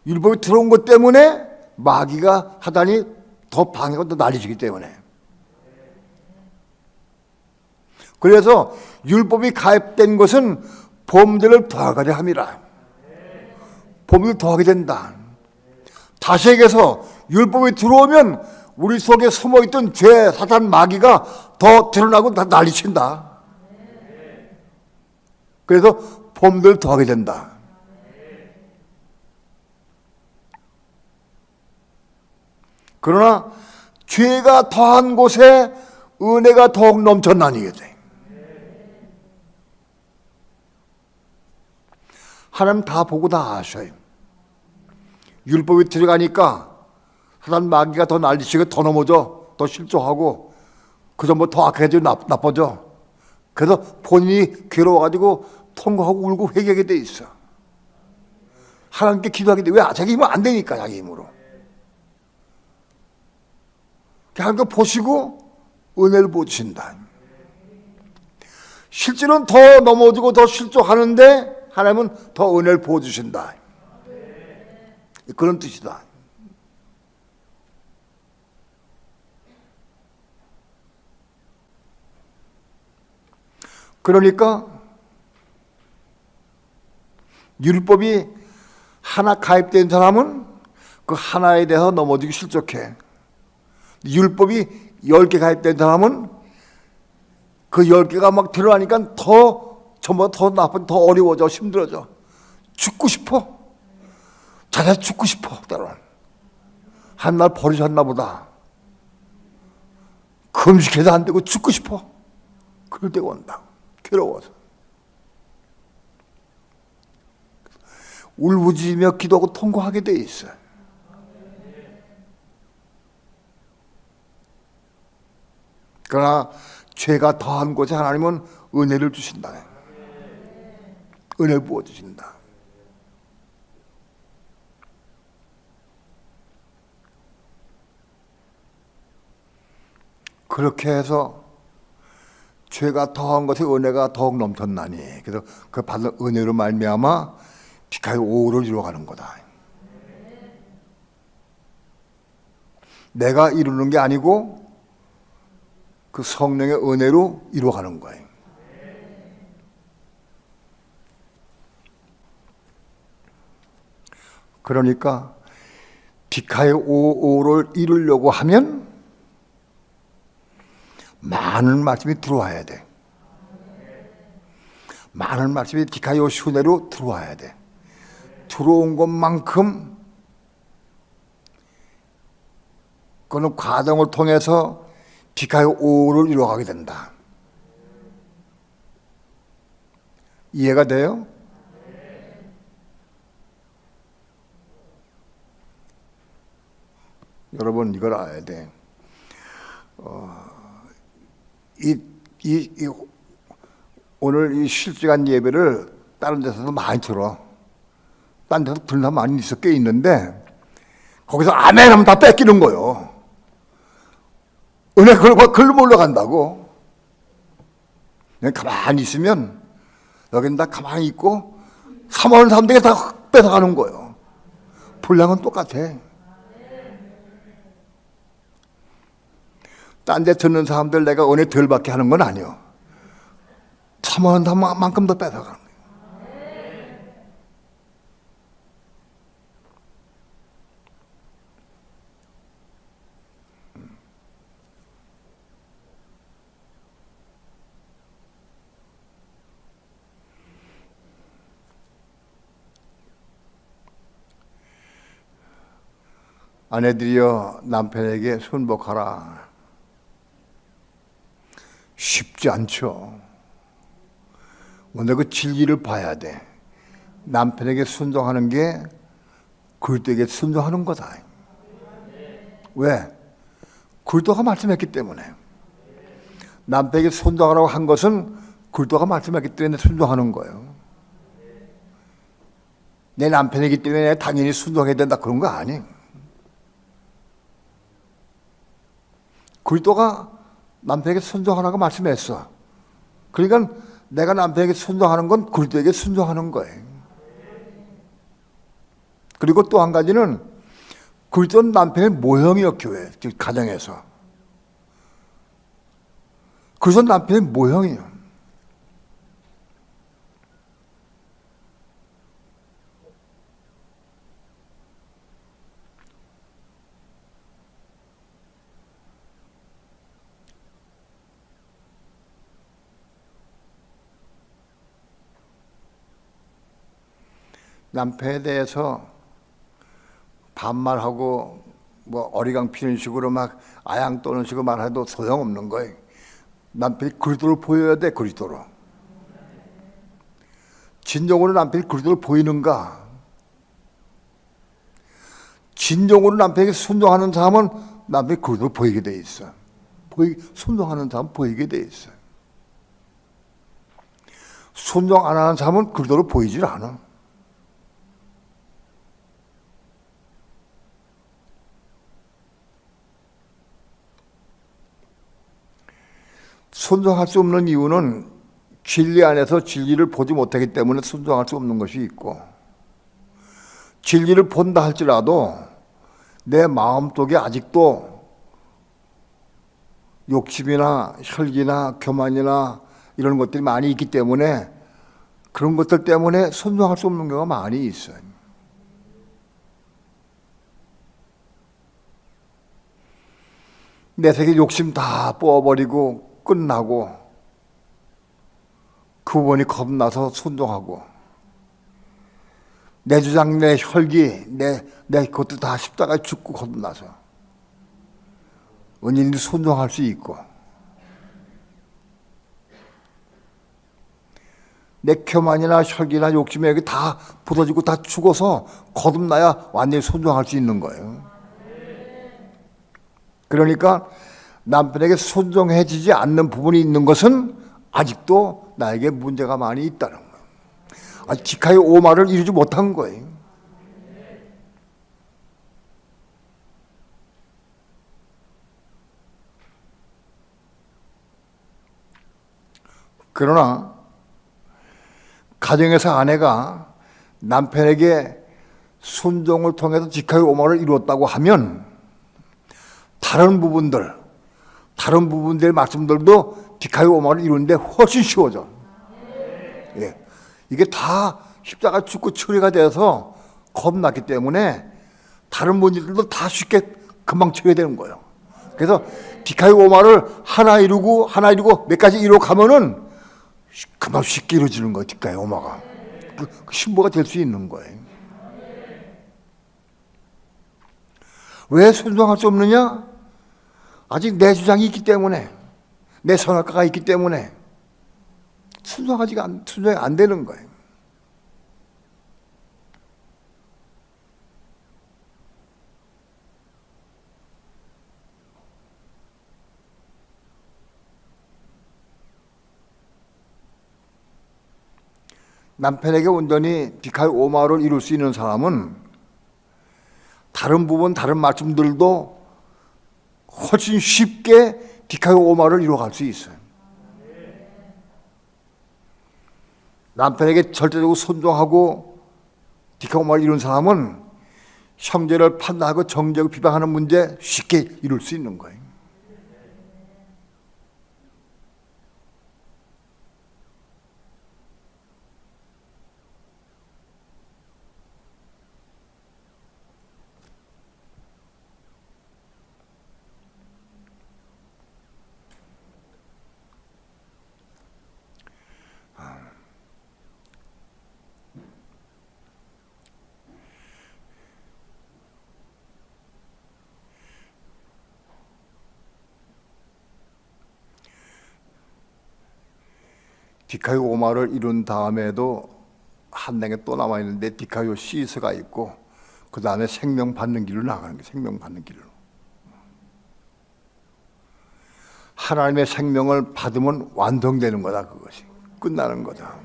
A: 율법이 들어온 것 때문에 마귀가 사단이 더 방해하고 더 난리치기 때문에. 그래서 율법이 가입된 것은 범죄를 더하게 합니다. 범죄를 더하게 된다. 다시 얘기해서 율법이 들어오면 우리 속에 숨어있던 죄, 사단, 마귀가 더 드러나고 다 난리친다. 그래서 범죄를 더하게 된다. 그러나 죄가 더한 곳에 은혜가 더욱 넘쳐나니게 돼. 하나님 다 보고 다 아셔요. 율법이 들어가니까 사단 마귀가 더 난리치고 더 넘어져, 더 실족하고 그 전보다 더 악해져 나빠져. 그래서 본인이 괴로워가지고 통곡하고 울고 회개하게 돼 있어. 하나님께 기도하게 돼. 왜? 자기 힘은 안 되니까, 자기 힘으로. 하나님께 보시고 은혜를 부어주신다. 실제로는 더 넘어지고 더 실족하는데 하나님은 더 은혜를 부어주신다. 그런 뜻이다. 그러니까 율법이 하나 가입된 사람은 그 하나에 대해서 넘어지기 실족해. 율법이 10개 가입된 사람은 그 10개가 막 들어가니까 전보다 더 나쁜, 더 어려워져, 힘들어져. 죽고 싶어. 자기가 죽고 싶어. 때로는. 한날 버리셨나 보다. 금식해도 안 되고 죽고 싶어. 그럴 때가 온다. 괴로워서. 울부짖으며 기도하고 통곡하게 돼 있어요. 그러나 죄가 더한 곳에 하나님은 은혜를 주신다. 은혜 부어주신다. 그렇게 해서 죄가 더한 것에 은혜가 더욱 넘쳤나니. 그래서 그 받은 은혜로 말미암아 피카의 오를 이루어가는 거다. 내가 이루는 게 아니고 그 성령의 은혜로 이루어가는 거예요. 그러니까 디카의 5를 이루려고 하면 많은 말씀이 들어와야 돼. 많은 말씀이 디카요 순회로 들어와야 돼. 들어온 것만큼 그는 과정을 통해서 디카요 5를 이루어가게 된다. 이해가 돼요? 여러분 이걸 알아야 돼. 오늘 이 실시간 예배를 다른 데서도 많이 들어. 다른 데서 듣는 사람 많이 있어 꽤 있는데 거기서 아멘 하면 다 뺏기는 거요. 은혜 글로 올라간다고. 그냥 가만히 있으면 여기는 다 가만히 있고 사모하는 사람들이 다 뺏어가는 거예요. 분량은 똑같아. 딴 데 듣는 사람들 내가 은혜 덜 받게 하는 건 아니요. 사모하는 사람만큼 더 뺏어가는 거예요. 아내들이여 남편에게 순복하라. 쉽지 않죠. 근데 그 진리를 봐야 돼. 남편에게 순종하는 게 그리스도에게 순종하는 거다. 왜? 그리스도가 말씀했기 때문에. 남편에게 순종하라고 한 것은 그리스도가 말씀했기 때문에 순종하는 거예요. 내 남편이기 때문에 당연히 순종해야 된다 그런 거 아니에요. 그리스도가 남편에게 순종하라고 말씀했어. 그러니까 내가 남편에게 순종하는 건 그리스도에게 순종하는 거예요. 그리고 또 한 가지는 그리스도는 남편의 모형이요, 교회, 즉 가정에서. 그리스도는 남편의 모형이요. 남편에 대해서 반말하고 뭐 어리광 피는 식으로 막 아양 떠는 식으로 말해도 소용없는 거예요. 남편이 그리스도를 보여야 돼, 그리스도로. 진정으로 남편이 그리스도를 보이는가? 진정으로 남편에게 순종하는 사람은 남편이 그리스도를 보이게 돼 있어. 순종하는 사람은 보이게 돼 있어. 순종 안 하는 사람은 그리스도를 보이질 않아. 순종할 수 없는 이유는 진리 안에서 진리를 보지 못하기 때문에 순종할 수 없는 것이 있고, 진리를 본다 할지라도 내 마음속에 아직도 욕심이나 혈기나 교만이나 이런 것들이 많이 있기 때문에 그런 것들 때문에 순종할 수 없는 경우가 많이 있어요. 내 세계 욕심 다 뽑아버리고 끝나고 그분이 겁나서 순종하고 내 주장, 내 혈기, 내 그것도 다 십자가에 죽고 겁나서 은인이 순종할 수 있고 내 교만이나 혈기나 욕심에 여기 다 부서지고 다 죽어서 거듭나야 완전히 순종할 수 있는 거예요. 그러니까 남편에게 순종해지지 않는 부분이 있는 것은 아직도 나에게 문제가 많이 있다는 거예요. 아직 디카의 5마를 이루지 못한 거예요. 그러나 가정에서 아내가 남편에게 순종을 통해서 디카의 5마를 이루었다고 하면 다른 부분들의 말씀들도 디카이오마를 이루는데 훨씬 쉬워져. 예. 이게 다 십자가 죽고 처리가 돼서 겁났기 때문에 다른 분들도 다 쉽게 금방 처리되는 거예요. 그래서 디카이오마를 하나 이루고 몇 가지 이루고 가면은 금방 쉽게 이루어지는 거예요. 디카이오마가 그 신부가 될 수 있는 거예요. 왜 순종할 수 없느냐? 아직 내 주장이 있기 때문에, 내 선악과가 있기 때문에 순종이 안 되는 거예요. 남편에게 온전히 디카이오마를 이룰 수 있는 사람은 다른 말씀들도 훨씬 쉽게 디카이오마를 이루어갈 수 있어요. 남편에게 절대적으로 순종하고 디카이오마를 이룬 사람은 형제를 판단하고 정죄하고 비방하는 문제 쉽게 이룰 수 있는 거예요. 디카이오마를 이룬 다음에도 한 단계 또 남아있는데 디카이오 시스가 있고 그 다음에 생명 받는 길로 나가는 거예요. 생명 받는 길로. 하나님의 생명을 받으면 완성되는 거다. 그것이 끝나는 거다.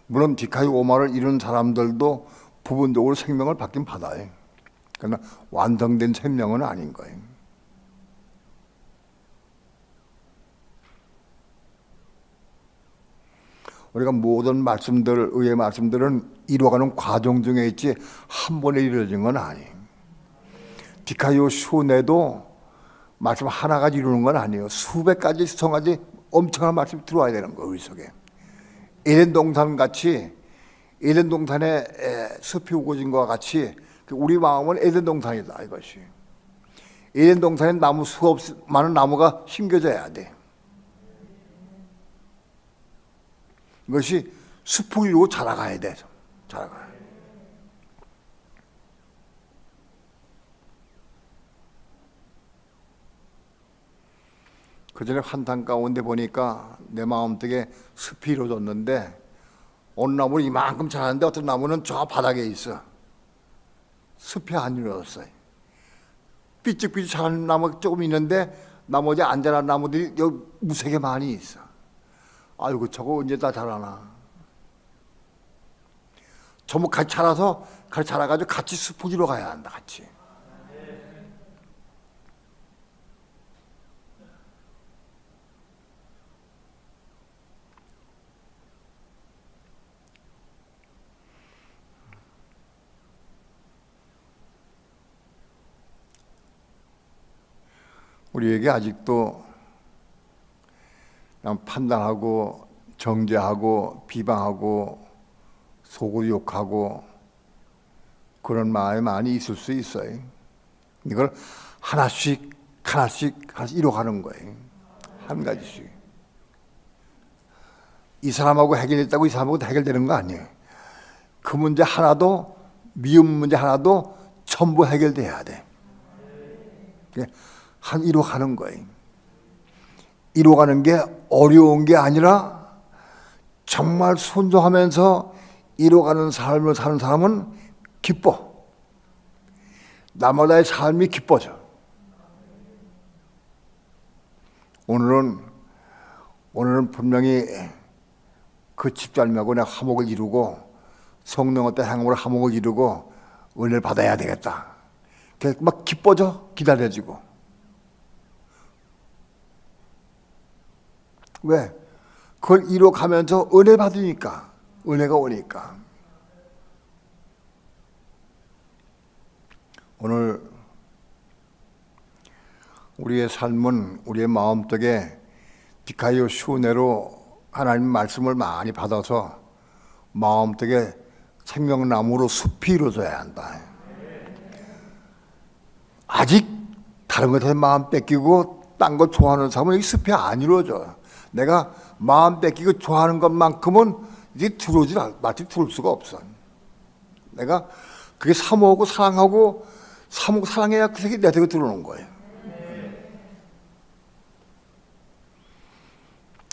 A: 물론 디카이오마를 이룬 사람들도 부분적으로 생명을 받긴 받아요. 그러나 완성된 생명은 아닌 거예요. 우리가 모든 말씀들, 의의 말씀들은 이루어가는 과정 중에 있지 한 번에 이루어진 건 아니에요. 디카이오 슈네도 말씀 하나가 이루는 건 아니에요. 수백 가지, 수천 가지 엄청난 말씀이 들어와야 되는 거예요. 우리 속에. 에덴 동산 같이, 에덴 동산에 숲이 우거진 것과 같이 우리 마음은 에덴 동산이다. 이것이. 에덴 동산에 나무 수없 많은 나무가 심겨져야 돼. 이것이 숲을 이루고 자라가야 돼. 자라가야 돼. 그 전에 한탄 가운데 보니까 내 마음속에 숲이 이루어졌는데 어느 나무는 이만큼 자랐는데 어떤 나무는 저 바닥에 있어. 숲이 안 이루어졌어요. 삐쭉삐쭉 자란 나무 조금 있는데 나머지 안 자란 나무들이 여기 무색에 많이 있어. 아이고 저거 언제 다 자라나. 전부 같이 자라가지고 같이 숲을 이루어 가야 한다. 같이. 우리에게 아직도 그냥 판단하고 정죄하고 비방하고 속으로 욕하고 그런 마음이 많이 있을 수 있어요. 이걸 하나씩 이뤄가는 거예요. 한 가지씩. 이 사람하고 해결됐다고 이 사람하고 해결되는 거 아니에요. 그 문제 하나도, 미움 문제 하나도 전부 해결돼야 돼. 이뤄가는 거예요. 이뤄가는 게 어려운 게 아니라 정말 순종하면서 이뤄가는 삶을 사는 사람은 기뻐. 나마다의 삶이 기뻐져. 오늘은 분명히 그 집사님하고 내가 화목을 이루고 성령의 행함으로 화목을 이루고 은혜를 받아야 되겠다. 그래서 막 기뻐져. 기다려지고. 왜? 그걸 이뤄가면서 은혜 받으니까, 은혜가 오니까. 오늘 우리의 삶은 우리의 마음속에 비카이오 시온회로 하나님 말씀을 많이 받아서 마음속에 생명나무로 숲이 이루어져야 한다. 아직 다른 것에 마음 뺏기고 딴 거 좋아하는 사람은 이 숲이 안 이루어져. 내가 마음 뺏기고 좋아하는 것만큼은 이제 마치 들어올 수가 없어. 내가 그게 사모하고 사랑하고 사모하고 사랑해야 그 색이 내 속에 들어오는 거예요.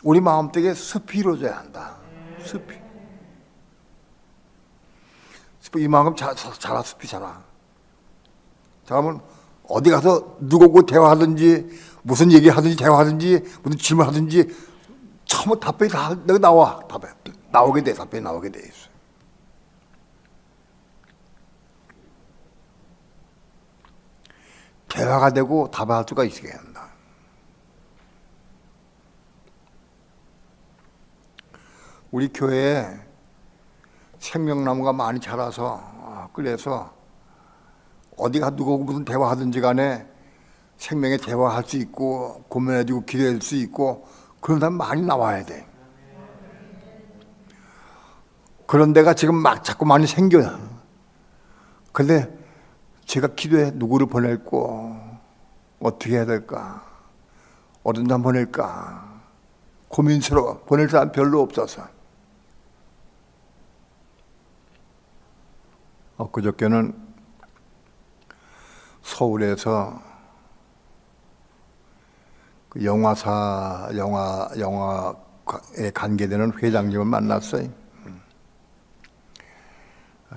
A: 우리 마음속에 숲이 이루어져야 한다. 숲이. 이만큼 자라, 숲이 자라. 그러면 어디 가서 누구하고 대화하든지 무슨 얘기하든지 대화하든지 무슨 질문하든지 처음 답변이 다 내가 나와. 답변 나오게 돼. 답변이 나오게 돼 있어. 대화가 되고 답할 수가 있게 한다. 우리 교회에 생명나무가 많이 자라서 그래서 어디가 누구하고 무슨 대화하든지 간에 생명에 대화할 수 있고 고민해주고 기도할 수 있고 그런 사람 많이 나와야 돼. 그런 데가 지금 막 자꾸 많이 생겨요. 근데 제가 기도해 누구를 보낼고 어떻게 해야 될까? 어떤 사람 보낼까? 고민스러워. 보낼 사람 별로 없어서. 엊그저께는 서울에서 그 영화사에 관계되는 회장님을 만났어요.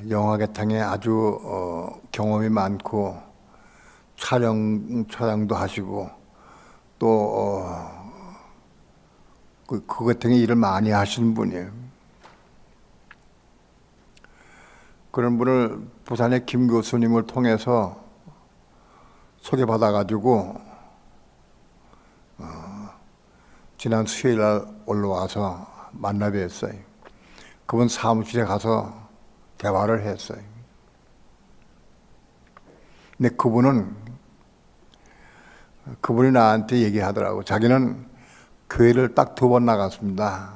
A: 영화계탕에 아주 경험이 많고 촬영도 하시고 또 그 계통의 일을 많이 하시는 분이에요. 그런 분을 부산의 김 교수님을 통해서 소개받아가지고 지난 수요일 날 올라와서 만나 뵀어요. 그분 사무실에 가서 대화를 했어요. 근데 그분이 나한테 얘기하더라고. 자기는 교회를 딱 2번 나갔습니다.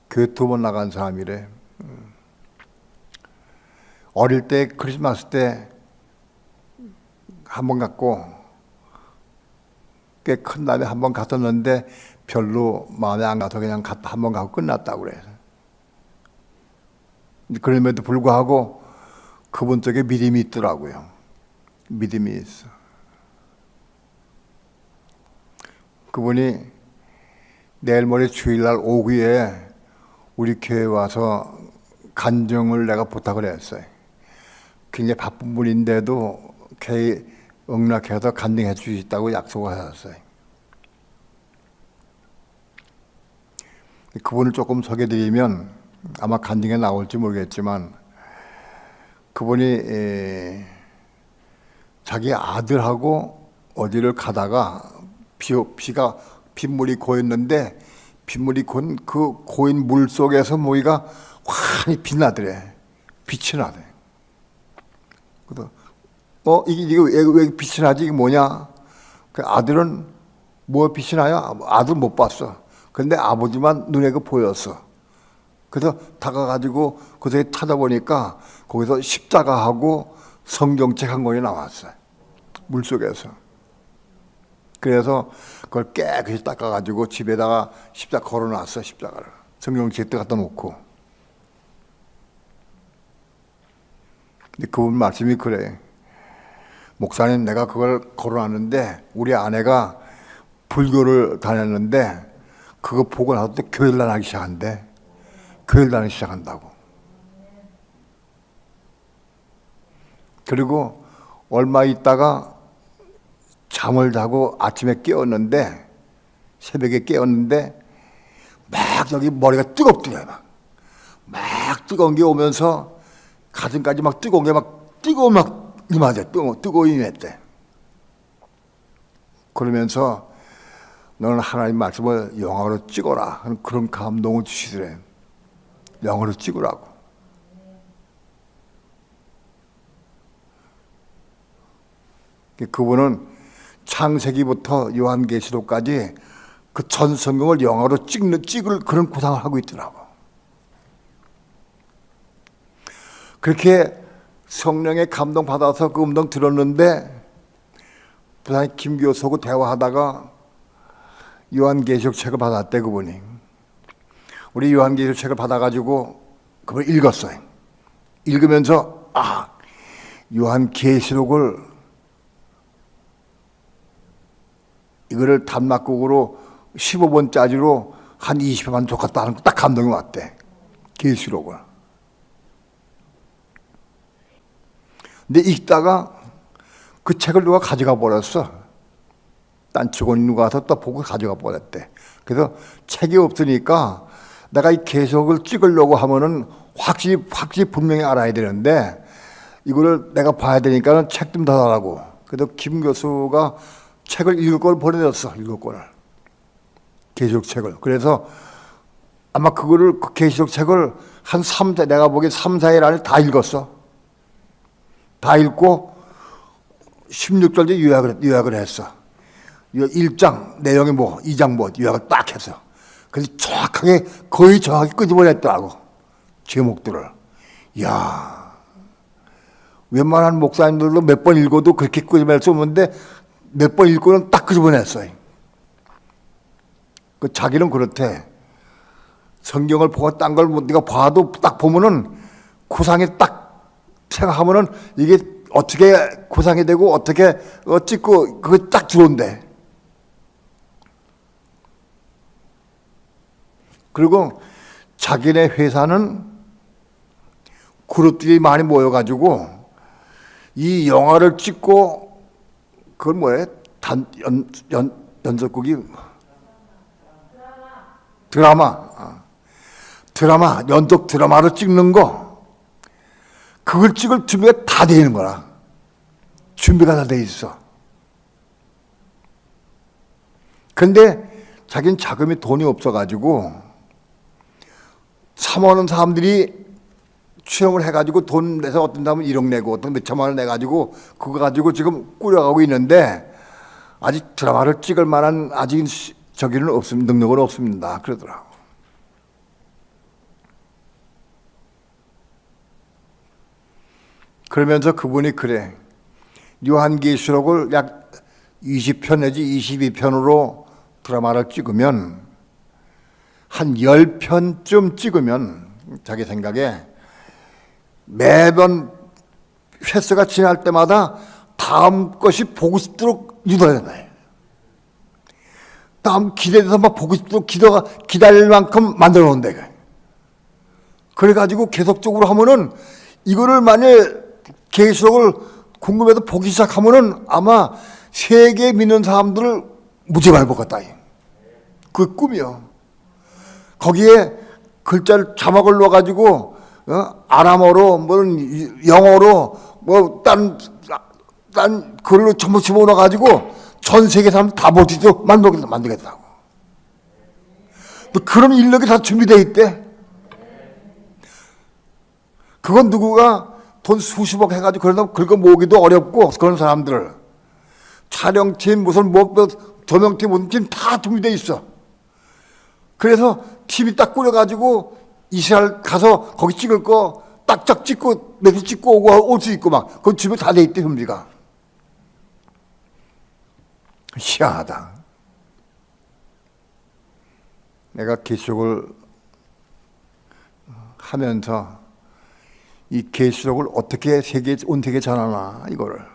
A: 교회 2번 나간 사람이래. 어릴 때 크리스마스 때 한 번 갔고 꽤 큰 날에 한 번 갔었는데 별로 마음에 안 가서 그냥 한 번 가고 끝났다고 그래. 그럼에도 불구하고 그분 쪽에 믿음이 있더라고요. 믿음이 있어. 그분이 내일 모레 주일날 오후에 우리 교회에 와서 간증을 내가 부탁을 했어요. 굉장히 바쁜 분인데도 교회에 응락해서 간증해 주시겠다고 약속을 하셨어요. 그분을 조금 소개드리면 아마 간증에 나올지 모르겠지만 그분이 자기 아들하고 어디를 가다가 빗물이 고였는데 빗물이 고인 그 고인 물 속에서 모이가 환히 빛나더래. 빛이 나대. 그래서 이게 왜 빛이 나지? 이게 뭐냐? 그 아들은 뭐 빛이 나요? 아들 못 봤어. 근데 아버지만 눈에 보였어. 그래서 다가가지고 그새 찾아보니까 거기서 십자가하고 성경책 한 권이 나왔어요. 물속에서. 그래서 그걸 깨끗이 닦아가지고 집에다가 십자가 걸어놨어. 십자가를. 성경책도 갖다 놓고. 근데 그분 말씀이 그래. 목사님, 내가 그걸 걸어놨는데 우리 아내가 불교를 다녔는데 그거 보고 나서 또 교회를 다니기 시작한대. 교회를 다니기 시작한다고. 그리고 얼마 있다가 잠을 자고 아침에 깨었는데 새벽에 깨었는데 막 여기 머리가 뜨겁더래. 막 뜨거운 게 오면서 가슴까지 막 뜨거운 게 막 임하대. 뜨거워 임했대. 그러면서 너는 하나님 말씀을 영어로 찍어라. 그런 감동을 주시더래. 영어로 찍으라고. 그분은 창세기부터 요한계시록까지 그 전 성경을 영화로 찍을 그런 구상을 하고 있더라고. 그렇게 성령의 감동 받아서 그 음성 들었는데 부산의 김 교수하고 대화하다가 요한계시록 책을 받았대. 그분이 우리 요한계시록 책을 받아가지고 그걸 읽었어요. 읽으면서 요한계시록을 이거를 단막극으로 15번짜리로 한 20회만 좋겠다 하는 거 딱 감동이 왔대. 계시록을. 근데 읽다가 그 책을 누가 가져가 버렸어. 딴 직원이 누가 와서 또 보고 가져가 버렸대. 그래서 책이 없으니까 내가 이 계시록을 찍으려고 하면은 확실히 분명히 알아야 되는데 이거를 내가 봐야 되니까는 책 좀 더 달라고. 그래서 김 교수가 책을 읽을 걸 보내줬어. 읽을 걸. 계시록 책을. 그래서 아마 그 계시록 책을 한 3대, 내가 보기엔 3, 4일 안에 다 읽었어. 다 읽고 16절째 요약을 했어. 1장 내용이 뭐, 2장 뭐 요약을 딱 했어. 그래서 거의 정확히 끄집어냈더라고. 제목들을. 이야, 웬만한 목사님들도 몇 번 읽어도 그렇게 끄집어낼 수 없는데 몇 번 읽고는 딱 끄집어냈어요. 자기는 그렇대. 성경을 보고 딴 걸 네가 봐도 딱 보면은 구상이 딱 생각하면은 이게 어떻게 구상이 되고 어떻게 찍고 그거 딱 들어온대. 그리고 자기네 회사는 그룹들이 많이 모여가지고 이 영화를 찍고 그걸 뭐예요? 연속극이 드라마 연속 드라마를 찍는 거 그걸 찍을 준비가 다 돼 있는 거라. 준비가 다 돼 있어. 근데 자기는 자금이 돈이 없어가지고 사모하는 사람들이 취업을 해가지고 돈 내서 어떤 사람은 1억 내고 어떤 몇 천만 원 내가지고 그거 가지고 지금 꾸려가고 있는데 아직 드라마를 찍을 만한 아직 저기는 없습니다. 능력은 없습니다. 그러더라고. 그러면서 그분이 그래. 요한계시록을 약 20편 내지 22편으로 드라마를 찍으면 한 10편쯤 찍으면 자기 생각에 매번 횟수가 지날 때마다 다음 것이 보고 싶도록 유도해야 돼. 다음 기대돼서 막 보고 싶도록 기다릴 만큼 만들어 놓은데. 그래가지고 계속적으로 하면은 이거를 만약에 계시록을 궁금해서 보기 시작하면은 아마 세계 믿는 사람들을 무지 많이 먹었다. 그 꿈이요. 거기에 글자를 자막을 넣어가지고 아람어로 뭐는 영어로 뭐 딴 글로 전부 집어넣어가지고 전 세계 사람 다 볼 수 있도록 만들겠다고. 그런 인력이 다 준비되어 있대. 그건 누구가 돈 수십억 해가지고 그러다 긁어 모으기도 어렵고 그런 사람들을 촬영팀 무슨 뭐 조명팀 무슨 팀 다 준비되어 있어. 그래서 팀이 딱 꾸려가지고 이스라엘 가서 거기 찍을 거 딱딱 찍고 며칠 찍고 오고 올 수 있고 막 그건 준비 다 돼 있대. 준비가 희한하다. 내가 계시록을 하면서 이 계시록을 어떻게 온 세계에 전하나 이걸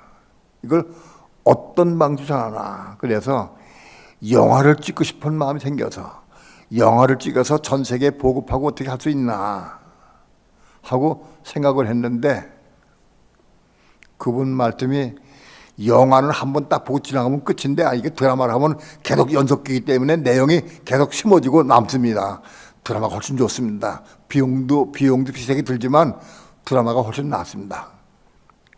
A: 어떤 방식으로 전하나. 그래서 영화를 찍고 싶은 마음이 생겨서 영화를 찍어서 전 세계에 보급하고 어떻게 할 수 있나 하고 생각을 했는데 그분 말씀이 영화는 한번 딱 보고 지나가면 끝인데 이게 드라마를 하면 계속 연속기이기 때문에 내용이 계속 심어지고 남습니다. 드라마가 훨씬 좋습니다. 비용도 비싸게 들지만 드라마가 훨씬 낫습니다.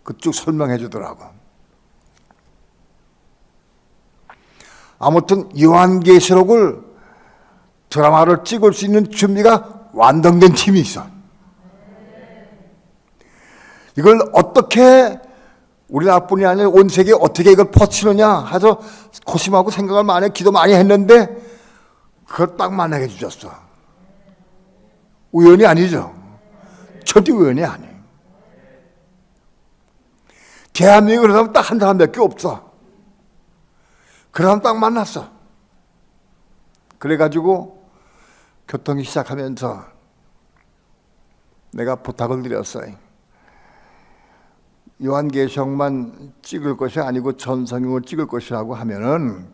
A: 그쭉 설명해 주더라고. 아무튼 요한계시록을 드라마를 찍을 수 있는 준비가 완성된 팀이 있어. 이걸 어떻게 우리나라뿐이 아니라 온 세계에 어떻게 이걸 퍼치느냐 해서 고심하고 생각을 많이 기도 많이 했는데 그걸 딱 만나게 해주셨어. 우연이 아니죠. 절대 우연이 아니에요. 대한민국에 그런 사람 딱 한 사람밖에 없어. 그런 사람 딱 만났어. 그래가지고 교통이 시작하면서 내가 부탁을 드렸어요. 요한계시록만 찍을 것이 아니고 전 성경을 찍을 것이라고 하면은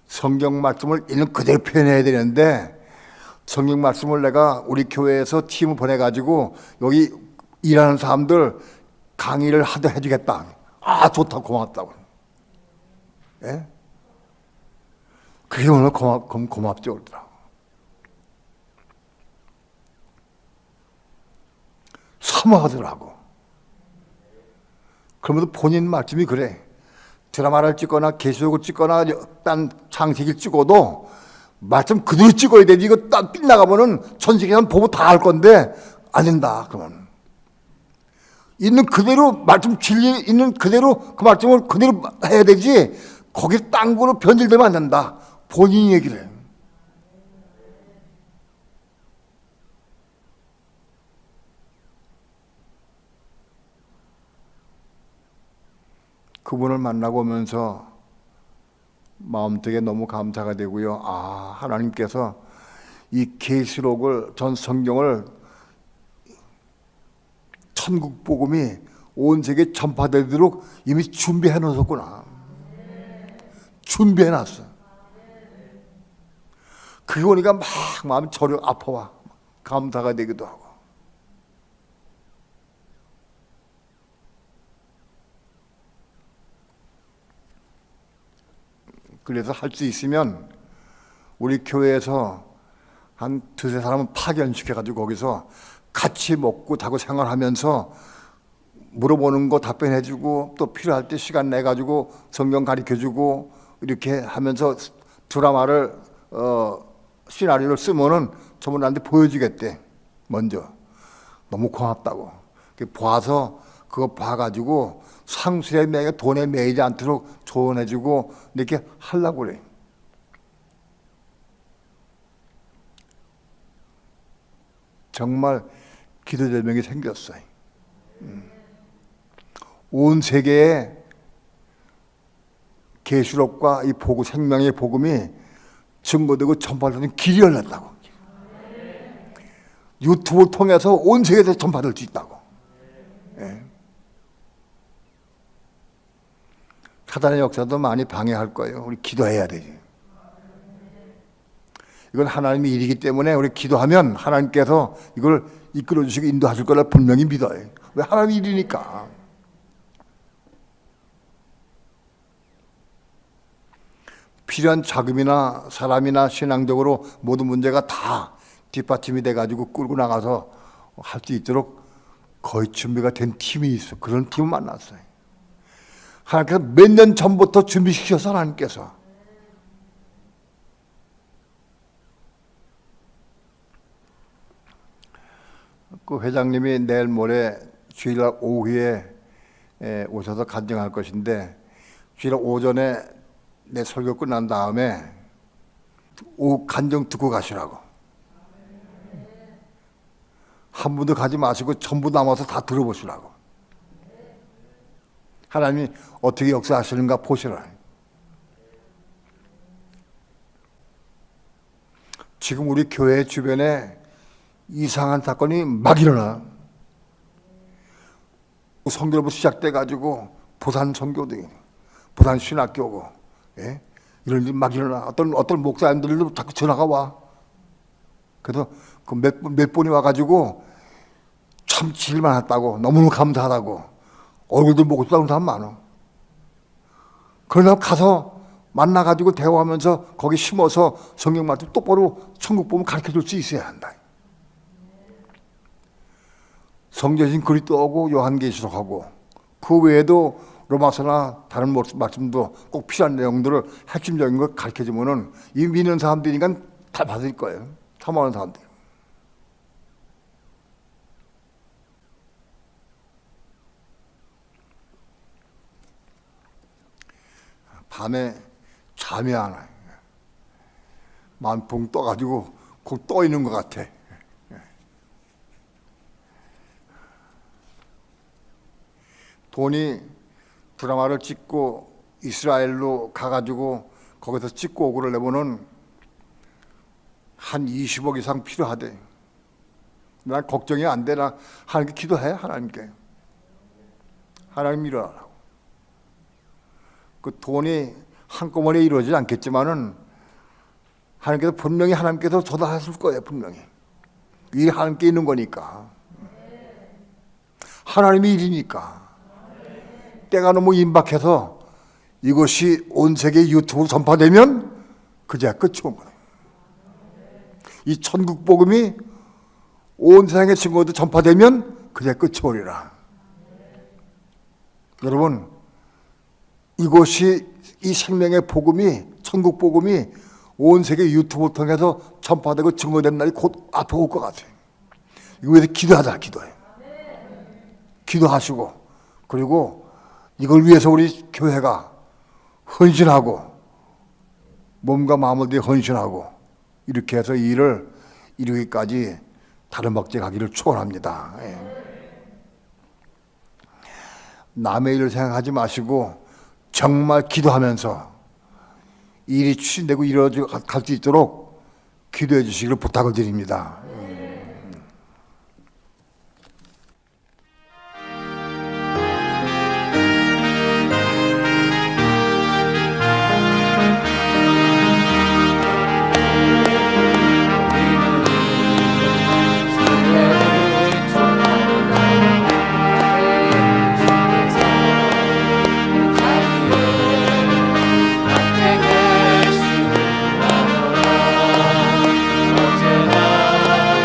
A: 성경 말씀을 있는 그대로 표현해야 되는데 성경 말씀을 내가 우리 교회에서 팀을 보내가지고 여기 일하는 사람들 강의를 하도 해주겠다. 아, 좋다, 고맙다고. 예? 그게 오늘 고맙죠, 그러더라고. 사모하더라고. 그러면서 본인 말씀이 그래. 드라마를 찍거나 계시록을 찍거나 딴 장식을 찍어도 말씀 그대로 찍어야 되지. 이거 딴 빗나가면은 전 세계는 보고 다 알 건데 안 된다. 그러면 있는 그대로 말씀 진리 있는 그대로 그 말씀을 그대로 해야 되지. 거기 딴 거로 변질되면 안 된다. 본인이 얘기를 해. 그분을 만나고 오면서 마음속에 너무 감사가 되고요. 아, 하나님께서 이 계시록을 전 성경을 천국 복음이 온 세계에 전파되도록 이미 준비해 놓으셨구나. 준비해 놨어. 그게 오니까 막 마음이 저려 아파와. 감사가 되기도 하고. 그래서 할 수 있으면 우리 교회에서 한 두세 사람은 파견시켜가지고 거기서 같이 먹고 자고 생활하면서 물어보는 거 답변해주고 또 필요할 때 시간 내가지고 성경 가르쳐주고 이렇게 하면서 드라마를 시나리오를 쓰면은 저분한테 보여주겠대. 먼저 너무 고맙다고. 봐서 그거 봐가지고 상술에 매여 돈에 매이지 않도록 조언해주고 이렇게 하려고 그래. 정말 기도 제목이 생겼어요. 온 세계에 계시록과 이 복음, 생명의 복음이 증거되고 전파되는 길이 열렸다고. 유튜브를 통해서 온 세계에서 전파될 수 있다고. 예. 사단의 역사도 많이 방해할 거예요. 우리 기도해야 되지. 이건 하나님의 일이기 때문에 우리 기도하면 하나님께서 이걸 이끌어 주시고 인도하실 거라 분명히 믿어요. 왜? 하나님의 일이니까. 필요한 자금이나 사람이나 신앙적으로 모든 문제가 다 뒷받침이 돼가지고 끌고 나가서 할 수 있도록 거의 준비가 된 팀이 있어. 그런 팀을 만났어요. 하나님께서 몇 년 전부터 준비시켜서 하나님께서 그 회장님이 내일 모레 주일날 오후에 오셔서 간증할 것인데 주일날 오전에 내 설교 끝난 다음에 오후 간증 듣고 가시라고. 한 분도 가지 마시고 전부 남아서 다 들어보시라고. 하나님이 어떻게 역사하시는가 보시라. 지금 우리 교회 주변에 이상한 사건이 막 일어나. 선교부 시작돼가지고 부산 선교도, 부산 신학교고, 예? 이런 일이 막 일어나. 어떤 목사님들도 자꾸 전화가 와. 그래서 그 몇 분이 와가지고 참 질만 했다고, 너무 감사하다고, 얼굴도 보고 싶다는 사람 많아. 그러다 가서 만나가지고 대화하면서 거기 심어서 성경 말씀 똑바로 천국 보면 가르쳐 줄 수 있어야 한다. 성경신 그리스도하고 요한계시록하고 그 외에도 로마서나 다른 말씀도 꼭 필요한 내용들을 핵심적인 걸 가르쳐 주면은 이 믿는 사람들이니까 다 받을 거예요. 참아하는 사람들. 밤에 잠이 안 와요. 마음 붕 떠가지고 곧 떠 있는 것 같아. 돈이 드라마를 찍고 이스라엘로 가가지고 거기서 찍고 오고 그러려면은 한 20억 이상 필요하대. 난 걱정이 안 돼. 나 하나님께 기도해. 하나님께. 하나님 일어나라고. 그 돈이 한꺼번에 이루어지지 않겠지만은 하나님께서 분명히 하나님께서 조달하실 거예요. 분명히. 이 하나님께 있는 거니까. 하나님의 일이니까. 때가 너무 임박해서 이것이 온 세계 유튜브로 전파되면 그제야 끝이 온 거예요. 이 천국 복음이 온 세상의 친구들 전파되면 그제야 끝이 오리라. 여러분, 이것이 이 생명의 복음이, 천국 복음이 온 세계 유튜브를 통해서 전파되고 증거된 날이 곧 앞에 올 것 같아요. 이거 위해서 기도하자. 기도해. 기도하시고, 그리고 이걸 위해서 우리 교회가 헌신하고 몸과 마음을 뒤에 헌신하고 이렇게 해서 이 일을 이루기까지 다른 박제 가기를 축원합니다. 남의 일을 생각하지 마시고 정말 기도하면서 일이 추진되고 이루어져 갈 수 있도록 기도해 주시기를 부탁을 드립니다.
C: 언제나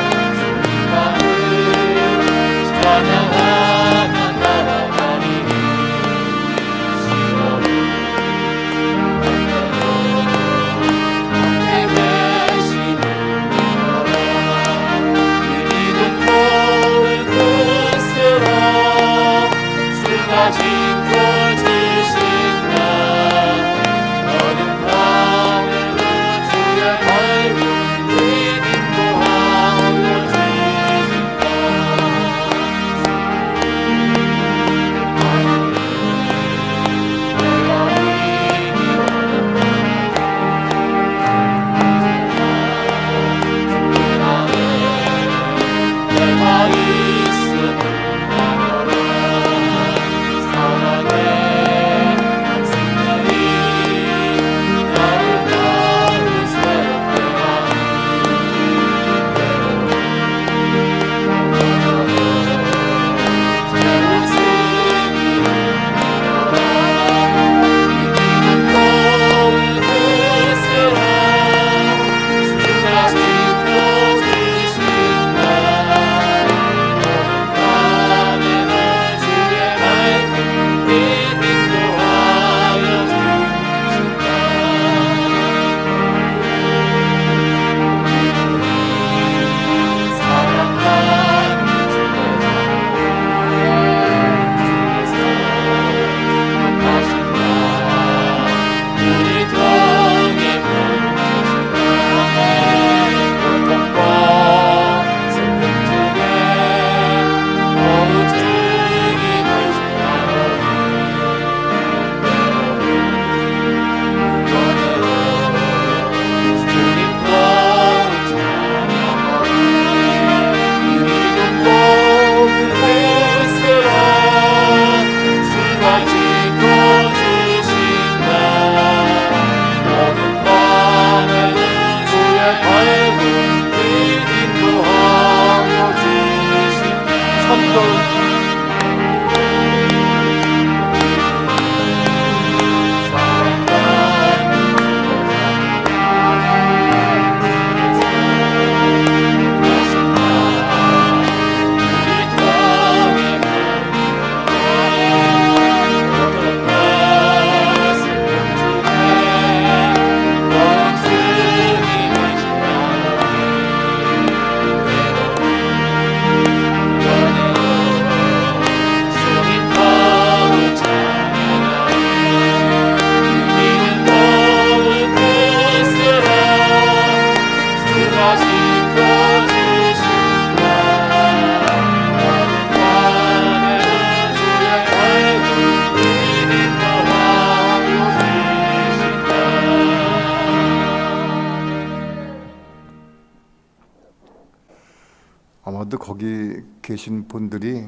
A: 아마도 거기 계신 분들이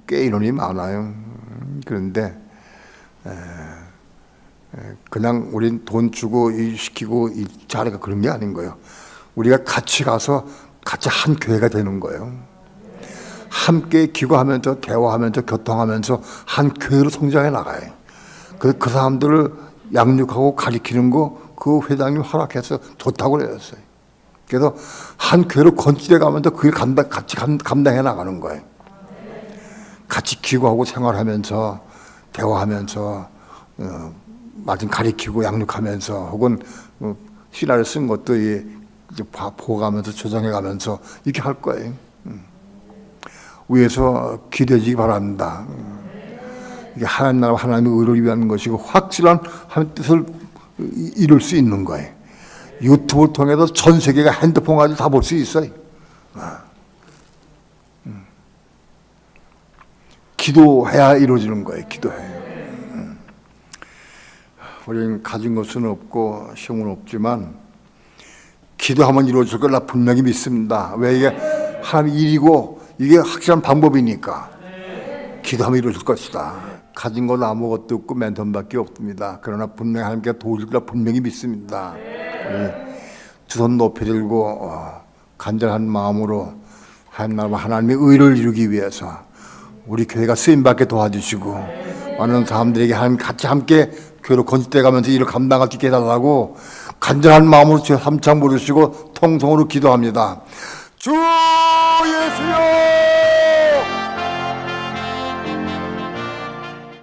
A: 꽤 인원이 많아요. 그런데 그냥 우린 돈 주고 일 시키고 이 자리가 그런 게 아닌 거예요. 우리가 같이 가서 같이 한 교회가 되는 거예요. 함께 기도하면서 대화하면서 교통하면서 한 교회로 성장해 나가요. 그 사람들을 양육하고 가리키는 거 그 회장님 허락해서 좋다고 그랬어요. 그래서 한 교회로 건축해 가면서 그걸 같이 감당해 나가는 거예요. 같이 기도하고 생활하면서 대화하면서 말씀 가리키고 양육하면서 혹은 신화를 쓴 것도 보고가면서 조정해가면서 이렇게 할 거예요. 위에서 기대지기 바랍니다. 이게 하나님 나라 하나님의 의를 위한 것이고 확실한 하나님의 뜻을 이룰 수 있는 거예요. 유튜브를 통해서 전 세계가 핸드폰 가지고 다 볼 수 있어요. 기도해야 이루어지는 거예요. 기도해야. 우리는 가진 것은 없고 힘은 없지만 기도하면 이루어질 걸 나 분명히 믿습니다. 왜 이게 하나님의 일이고 이게 확실한 방법이니까 기도하면 이루어질 것이다. 가진 건 아무것도 없고 맨손밖에 없습니다. 그러나 분명히 하나님께 도우실 걸 분명히 믿습니다. 두 손 높이 들고 간절한 마음으로 하나님의 의를 이루기 위해서 우리 교회가 쓰임받게 도와주시고 많은 사람들에게 같이 함께 교회로 건축돼 가면서 일을 감당할 수 있게 해달라고 간절한 마음으로 주여 함창 부르시고 통성으로 기도합니다. 주